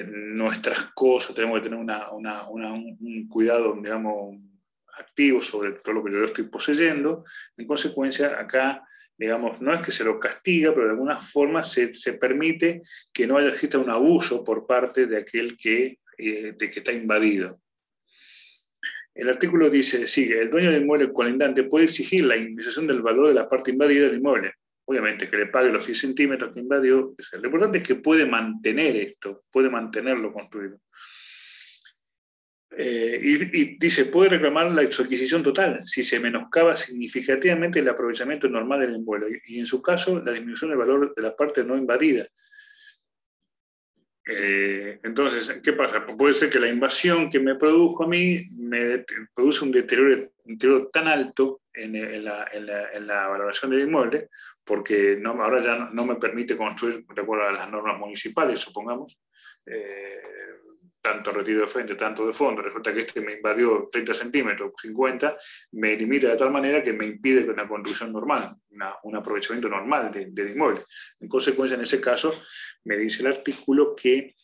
nuestras cosas, tenemos que tener un cuidado, digamos, activo sobre todo lo que yo estoy poseyendo. En consecuencia, acá, digamos, no es que se lo castiga, pero de alguna forma se permite que no exista un abuso por parte de aquel que está invadido. El artículo sigue, el dueño del inmueble colindante puede exigir la indemnización del valor de la parte invadida del inmueble. Obviamente que le pague los 10 centímetros que invadió. Lo importante es que puede mantener esto, puede mantenerlo construido. Y dice, puede reclamar la exadquisición total si se menoscaba significativamente el aprovechamiento normal del inmueble y en su caso la disminución del valor de la parte no invadida. Entonces, ¿qué pasa? Puede ser que la invasión que me produjo a mí me produce un deterioro tan alto en la valoración del inmueble, porque ahora ya no me permite construir de acuerdo a las normas municipales, supongamos, tanto retiro de frente, tanto de fondo. Resulta que este me invadió 30 centímetros, 50, me limita de tal manera que me impide una construcción normal, un aprovechamiento normal del inmueble. En consecuencia, en ese caso, me dice el artículo que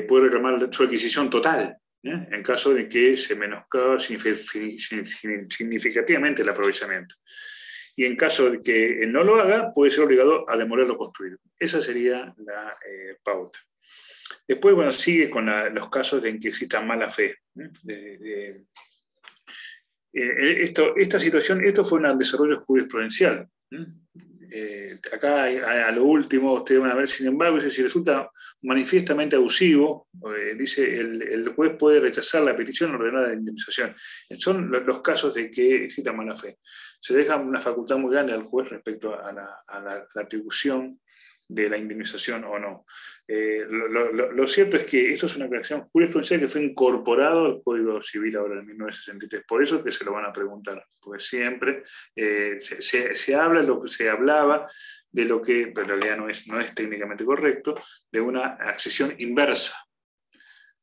puede reclamar su adquisición total, en caso de que se menoscaba significativamente el aprovechamiento. Y en caso de que no lo haga, puede ser obligado a demoler lo construido. Esa sería la pauta. Después, bueno, sigue con los casos en que exista mala fe. Esta situación, esto fue un desarrollo jurisprudencial. Acá a lo último ustedes van a ver, sin embargo, si resulta manifiestamente abusivo, dice el juez puede rechazar la petición ordenada de indemnización. Son los casos de que exista mala fe. Se deja una facultad muy grande al juez respecto a la atribución de la indemnización o no. Lo cierto es que esto es una creación jurisprudencial que fue incorporado al Código Civil ahora en 1963, por eso es que se lo van a preguntar, porque siempre se habla lo que se hablaba de lo que, pero en realidad no es técnicamente correcto, de una accesión inversa.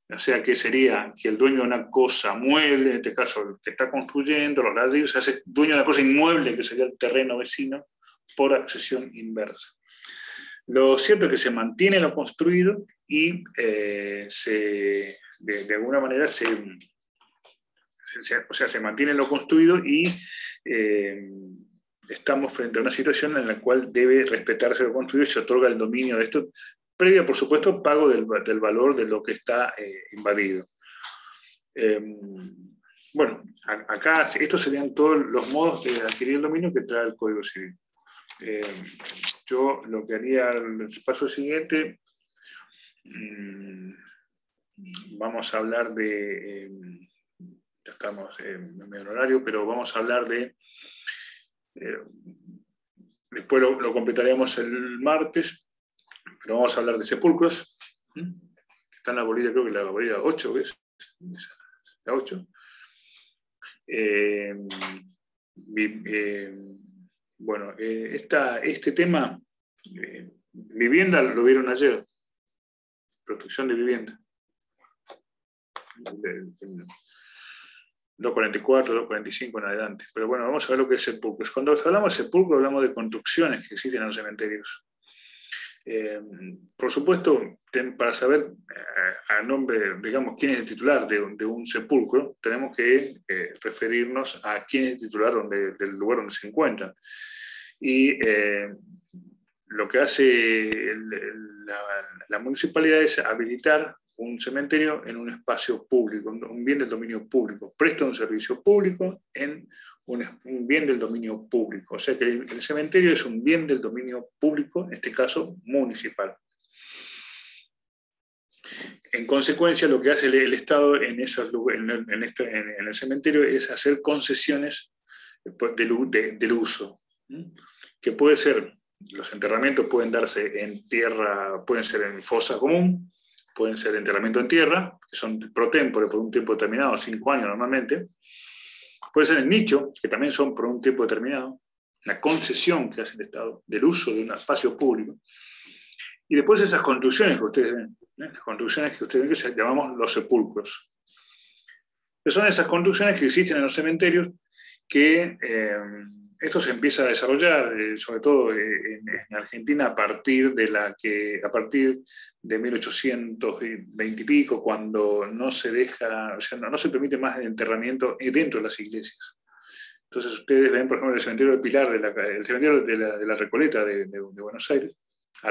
O sea, que sería que el dueño de una cosa mueble, en este caso el que está construyendo, los ladrillos, se hace dueño de una cosa inmueble, que sería el terreno vecino, por accesión inversa. Lo cierto es que se mantiene lo construido y de alguna manera se mantiene lo construido y estamos frente a una situación en la cual debe respetarse lo construido y se otorga el dominio de esto, previa, por supuesto, pago del valor de lo que está invadido. Bueno, acá estos serían todos los modos de adquirir el dominio que trae el Código Civil. Yo lo que haría el paso siguiente, vamos a hablar de, ya estamos en medio horario, pero vamos a hablar de, después lo completaríamos el martes, pero vamos a hablar de sepulcros. Está en la bolilla, creo que la bolilla 8, ¿ves? La 8. Bueno, este tema, vivienda, lo vieron ayer, protección de vivienda. 244, 245 en adelante. Pero bueno, vamos a ver lo que es sepulcros. Cuando hablamos de sepulcro, hablamos de construcciones que existen en los cementerios. Por supuesto, para saber a nombre, digamos, quién es el titular de un sepulcro, tenemos que referirnos a quién es el titular del lugar donde se encuentran. Y lo que hace la municipalidad es habilitar un cementerio en un espacio público, un bien del dominio público. Presta un servicio público en un bien del dominio público. O sea que el cementerio es un bien del dominio público, en este caso municipal. En consecuencia, lo que hace el Estado en el cementerio es hacer concesiones del uso, que puede ser, los enterramientos pueden darse en tierra, pueden ser en fosa común, pueden ser enterramiento en tierra, que son pro tempore por un tiempo determinado, 5 años normalmente. Puede ser en nicho, que también son por un tiempo determinado, la concesión que hace el Estado del uso de un espacio público. Y después esas construcciones que ustedes ven, las construcciones que ustedes ven que llamamos los sepulcros. Que son esas construcciones que existen en los cementerios que esto se empieza a desarrollar, sobre todo en Argentina, a partir de 1820 y pico, cuando no se deja, o sea, no se permite más el enterramiento dentro de las iglesias. Entonces ustedes ven, por ejemplo, el cementerio del Pilar, el cementerio de la Recoleta de Buenos Aires,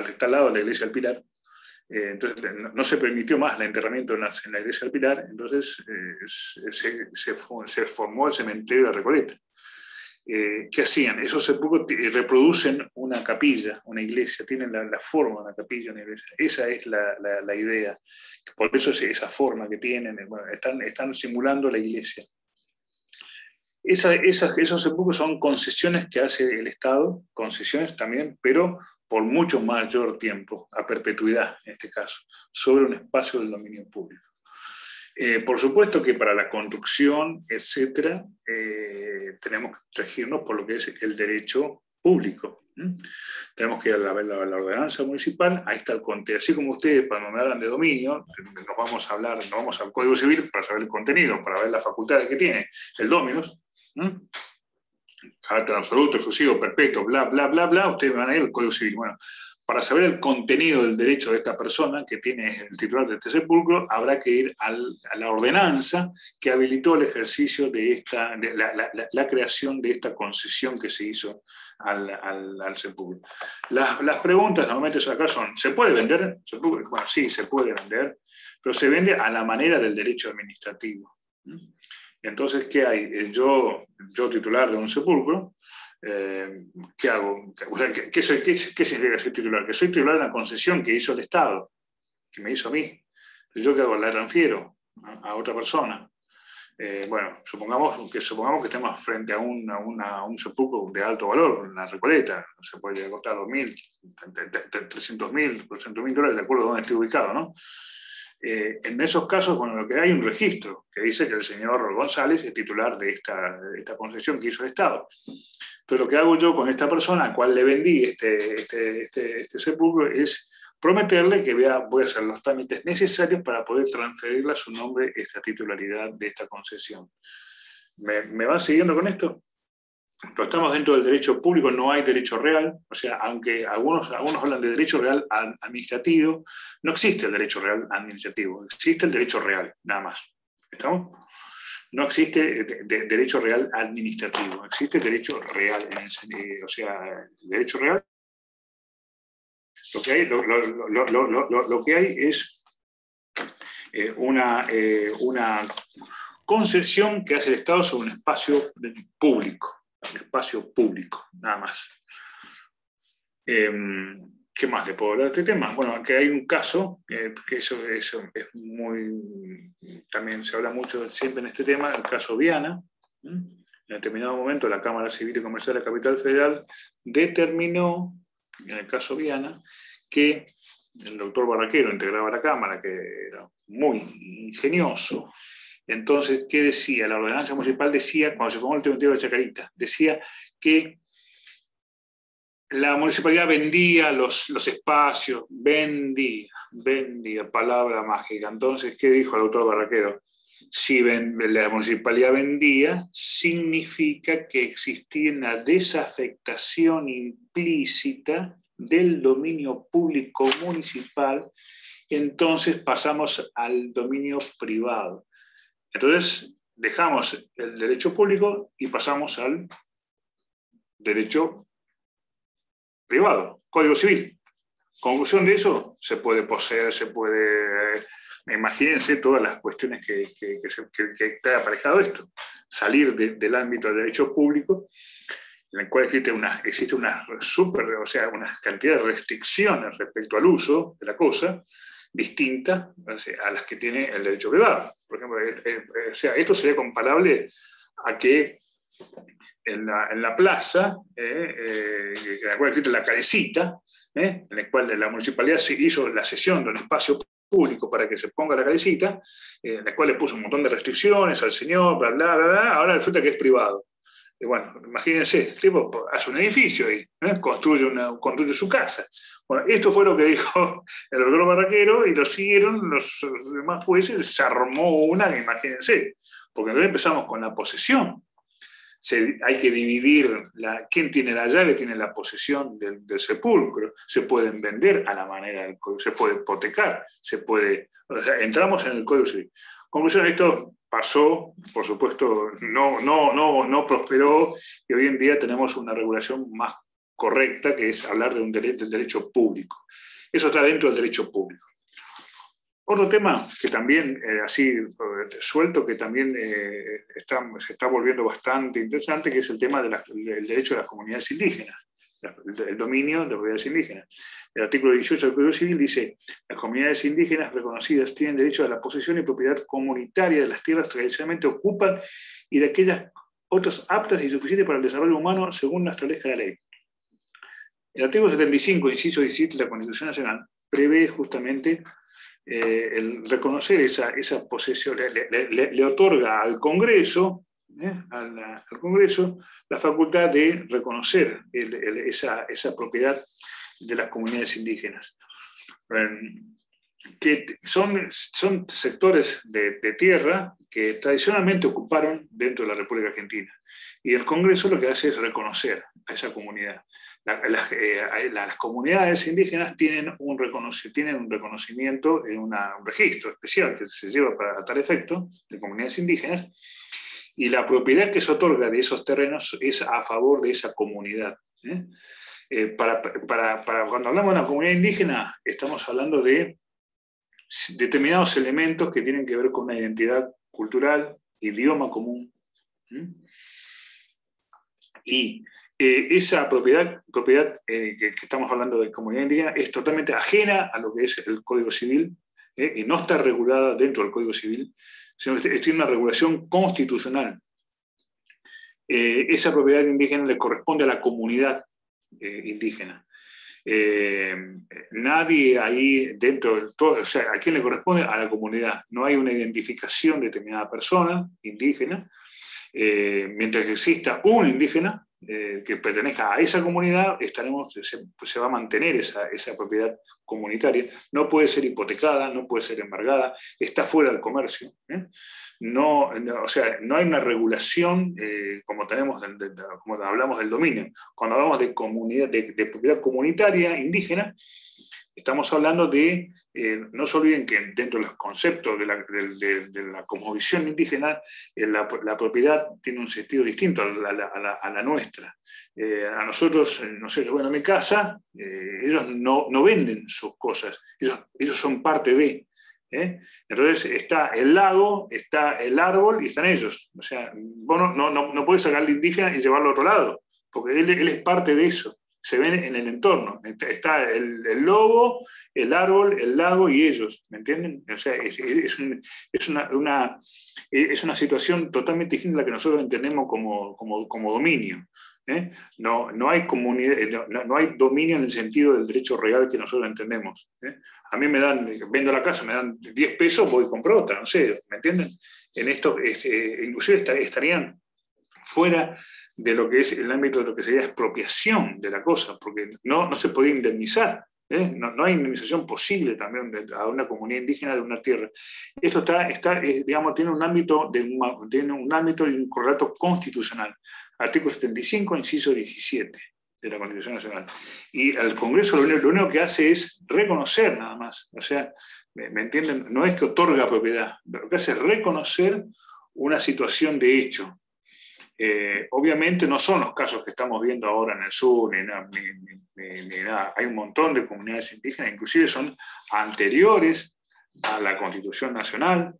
está al lado de la iglesia del Pilar. Entonces no se permitió más el enterramiento en la iglesia del Pilar, entonces se formó el cementerio de la Recoleta. ¿Qué hacían? Esos sepulcros reproducen una capilla, una iglesia, tienen la forma de una capilla, una iglesia. Esa es la idea. Por eso es esa forma que tienen, bueno, están simulando la iglesia. Esos sepulcros son concesiones que hace el Estado, concesiones también, pero por mucho mayor tiempo, a perpetuidad en este caso, sobre un espacio del dominio público. Por supuesto que para la construcción, etcétera, tenemos que regirnos por lo que es el derecho público. Tenemos que ir a la ordenanza municipal, ahí está el contenido. Así como ustedes, cuando me hablan de dominio, nos vamos al Código Civil para saber el contenido, para ver las facultades que tiene el dominus, carácter absoluto, exclusivo, perpetuo, bla, bla, bla, bla, ustedes van a ir al Código Civil. Bueno, para saber el contenido del derecho de esta persona que tiene el titular de este sepulcro, habrá que ir a la ordenanza que habilitó el ejercicio de la creación de esta concesión que se hizo al sepulcro. Las preguntas normalmente acá son, ¿se puede vender? Bueno, sí, se puede vender, pero se vende a la manera del derecho administrativo. Entonces, ¿qué hay? Yo titular de un sepulcro, ¿qué hago? ¿Qué significa ser titular? Que soy titular de una concesión que hizo el Estado, que me hizo a mí. ¿Yo qué hago? La transfiero a otra persona. bueno, supongamos que estemos frente a un sepulcro de alto valor, una Recoleta, no se puede costar 2.000, 300.000, $400.000, de acuerdo a dónde esté ubicado, ¿no? En esos casos, bueno, lo que hay un registro que dice que el señor González es titular de esta concesión que hizo el Estado. Entonces, lo que hago yo con esta persona al cual le vendí este sepulcro es prometerle que voy a hacer los trámites necesarios para poder transferirle a su nombre esta titularidad de esta concesión. ¿Me van siguiendo con esto? Pero estamos dentro del derecho público, no hay derecho real, o sea, aunque algunos hablan de derecho real administrativo, no existe el derecho real administrativo, existe el derecho real, nada más. ¿Estamos? No existe derecho real administrativo, existe derecho real, o sea, derecho real. Lo que hay es una concesión que hace el Estado sobre un espacio público, nada más. ¿Qué más le puedo hablar de este tema? Bueno, que hay un caso, que eso es muy... También se habla mucho siempre en este tema, el caso Viana. En determinado momento la Cámara Civil y Comercial de la Capital Federal determinó, en el caso Viana, que el doctor Barraquero integraba la Cámara, que era muy ingenioso. Entonces, ¿qué decía? La ordenanza municipal decía, cuando se formó el Tintero de Chacarita, decía que la municipalidad vendía los espacios, vendía, palabra mágica. Entonces, ¿qué dijo el doctor Barraquero? Si la municipalidad vendía, significa que existía una desafectación implícita del dominio público municipal, entonces pasamos al dominio privado. Entonces, dejamos el derecho público y pasamos al derecho privado, Código Civil. Conclusión de eso, se puede poseer, se puede... Imagínense todas las cuestiones que está aparejado esto. Salir del ámbito del derecho público, en el cual existe una cantidad de restricciones respecto al uso de la cosa, distintas a las que tiene el derecho privado. Por ejemplo, esto sería comparable a que en la plaza, en la cual existe la calecita, en la cual la municipalidad se hizo la cesión de un espacio público para que se ponga la calecita, en la cual le puso un montón de restricciones al señor, bla, bla, bla, bla, ahora resulta que es privado. Y bueno, imagínense, el tipo hace un edificio y construye su casa. Bueno, esto fue lo que dijo el doctor Barraquero y lo siguieron los demás jueces, se armó una, imagínense, porque entonces empezamos con la posesión. Hay que dividir, quién tiene la llave tiene la posesión del sepulcro, se pueden vender a la manera del código, se puede hipotecar, entramos en el Código Civil. Conclusión, esto pasó, por supuesto, no prosperó, y hoy en día tenemos una regulación más correcta, que es hablar del derecho público. Eso está dentro del derecho público. Otro tema que también, así suelto, que también se está volviendo bastante interesante, que es el tema del derecho de las comunidades indígenas, el dominio de las comunidades indígenas. El artículo 18 del Código Civil dice: las comunidades indígenas reconocidas tienen derecho a la posesión y propiedad comunitaria de las tierras que tradicionalmente ocupan y de aquellas otras aptas y suficientes para el desarrollo humano según la establezca la ley. El artículo 75, inciso 17 de la Constitución Nacional, prevé justamente el reconocer esa posesión, le otorga al Congreso, al Congreso la facultad de reconocer esa propiedad de las comunidades indígenas, que son sectores de tierra que tradicionalmente ocuparon dentro de la República Argentina. Y el Congreso lo que hace es reconocer a esa comunidad. Las comunidades indígenas tienen un reconocimiento en un registro especial que se lleva para tal efecto de comunidades indígenas, y la propiedad que se otorga de esos terrenos es a favor de esa comunidad. Cuando hablamos de una comunidad indígena, estamos hablando de determinados elementos que tienen que ver con una identidad cultural, idioma común. Y esa propiedad que estamos hablando de comunidad indígena es totalmente ajena a lo que es el Código Civil y no está regulada dentro del Código Civil, sino que tiene una regulación constitucional. Esa propiedad indígena le corresponde a la comunidad indígena. Nadie ahí dentro del todo, o sea, ¿a quién le corresponde? A la comunidad. No hay una identificación de determinada persona indígena. Mientras que exista un indígena que pertenezca a esa comunidad, se va a mantener esa propiedad comunitaria. No puede ser hipotecada, no puede ser embargada, está fuera del comercio. No, o sea, no hay una regulación como tenemos, como hablamos del dominio. Cuando hablamos de comunidad, de propiedad comunitaria indígena, estamos hablando de, no se olviden que dentro de los conceptos de la cosmovisión indígena, la propiedad tiene un sentido distinto a la nuestra. A nosotros, no sé, bueno, en mi casa, ellos no venden sus cosas, ellos son parte de. Entonces está el lago, está el árbol y están ellos. O sea, vos no puedes sacar al indígena y llevarlo a otro lado, porque él es parte de eso. Se ven en el entorno. Está el lobo, el árbol, el lago y ellos, ¿me entienden? O sea, es una situación totalmente distinta a la que nosotros entendemos como dominio. No hay comunidad, no hay dominio en el sentido del derecho real que nosotros entendemos. A mí vendo la casa, me dan 10 pesos, voy y compro otra, no sé, ¿me entienden? En esto, inclusive estarían fuera de lo que es el ámbito de lo que sería expropiación de la cosa, porque no se podía indemnizar. No hay indemnización posible también a una comunidad indígena de una tierra. Esto digamos, tiene un ámbito y un correlato constitucional. Artículo 75, inciso 17 de la Constitución Nacional. Y el Congreso lo único que hace es reconocer nada más. O sea, ¿me entienden? No es que otorga propiedad, lo que hace es reconocer una situación de hecho. Obviamente no son los casos que estamos viendo ahora en el sur, ni nada. Hay un montón de comunidades indígenas, inclusive son anteriores a la Constitución Nacional.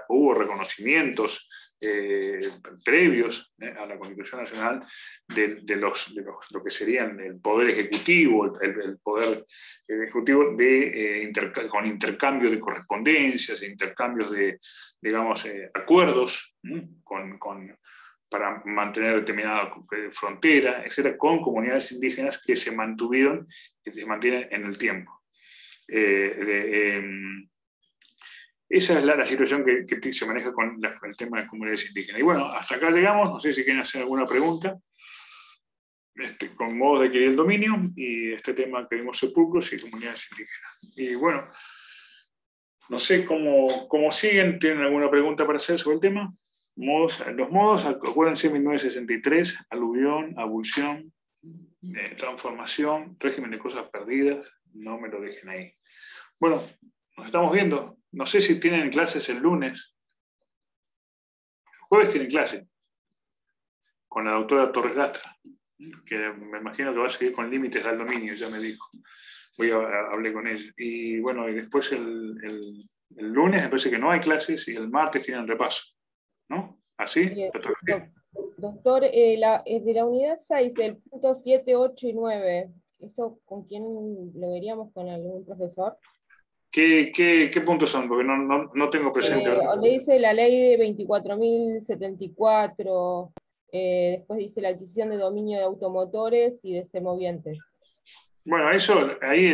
Hubo reconocimientos previos a la Constitución Nacional de lo que serían el poder ejecutivo, el poder ejecutivo con intercambio de correspondencias, intercambios de, digamos, acuerdos para mantener determinada frontera, etcétera, con comunidades indígenas que se mantuvieron y se mantienen en el tiempo. Esa es la situación que se maneja con el tema de comunidades indígenas. Y bueno, hasta acá llegamos. No sé si quieren hacer alguna pregunta con modo de adquirir el dominio y este tema que vimos sepulcros y comunidades indígenas. Y bueno, no sé cómo siguen. ¿Tienen alguna pregunta para hacer sobre el tema? Los modos, acuérdense, 1963, aluvión, abulsión, transformación, régimen de cosas perdidas. No me lo dejen ahí. Bueno, nos estamos viendo. No sé si tienen clases el lunes. El jueves tienen clase con la doctora Torres Lastra, que me imagino que va a seguir con límites al dominio, ya me dijo. Hablé con ella. Y bueno, y después el lunes me parece que no hay clases y el martes tienen repaso. ¿No? ¿Así?
Doctor, de la unidad 6, el punto 7, 8 y 9, ¿eso con quién lo veríamos? ¿Con algún profesor?
¿Qué puntos son? Porque no tengo presente.
Donde dice la ley de 24.074, después dice la adquisición de dominio de automotores y de semovientes.
Bueno, eso ahí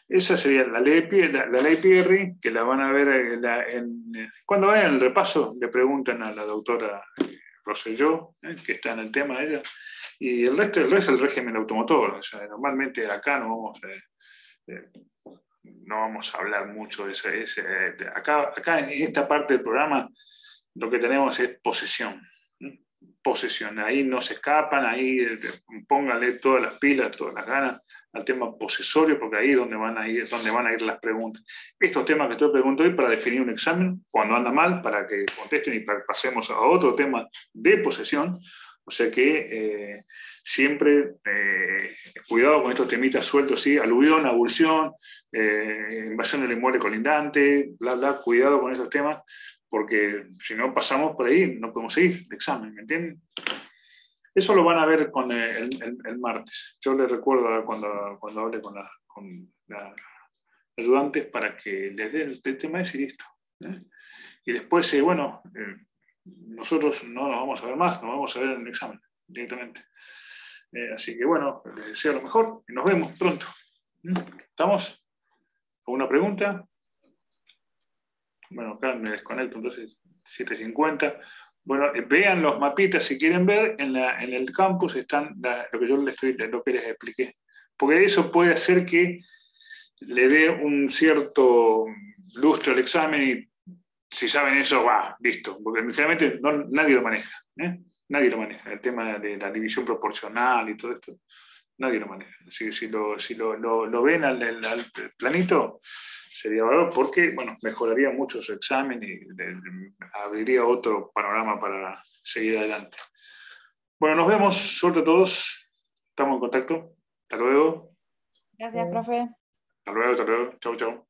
esa sería la ley Pierri, que la van a ver cuando vayan al repaso, le preguntan a la doctora Rosselló, que está en el tema de ella, y el resto es el régimen automotor. O sea, normalmente acá no vamos a hablar mucho de ese. Acá en esta parte del programa lo que tenemos es posesión. Posesión, ahí no se escapan, ahí pónganle todas las pilas, todas las ganas al tema posesorio, porque ahí es donde van a ir las preguntas. Estos temas que estoy preguntando hoy para definir un examen, cuando anda mal, para que contesten y pasemos a otro tema de posesión. O sea que siempre cuidado con estos temitas sueltos, ¿sí? Aluvión, abulsión, invasión del inmueble colindante, bla, bla, cuidado con estos temas, porque si no pasamos por ahí, no podemos seguir el examen, ¿me entienden? Eso lo van a ver con el martes. Yo les recuerdo cuando hable con los ayudantes para que les dé el tema ese y listo. Y después, nosotros no nos vamos a ver más, nos vamos a ver en el examen directamente. Así que bueno, les deseo lo mejor y nos vemos pronto. ¿Estamos? ¿Alguna pregunta? Bueno, acá me desconecto, entonces 7:50. Bueno, vean los mapitas si quieren ver, en el campus están lo que les expliqué. Porque eso puede hacer que le dé un cierto lustro al examen y si saben eso, listo. Porque generalmente nadie lo maneja. Nadie lo maneja. El tema de la división proporcional y todo esto, nadie lo maneja. Así que si lo ven al planito, sería valor porque, mejoraría mucho su examen y abriría otro panorama para seguir adelante. Bueno, nos vemos. Suerte a todos. Estamos en contacto. Hasta luego.
Gracias, profe.
Hasta luego. Chau, chau.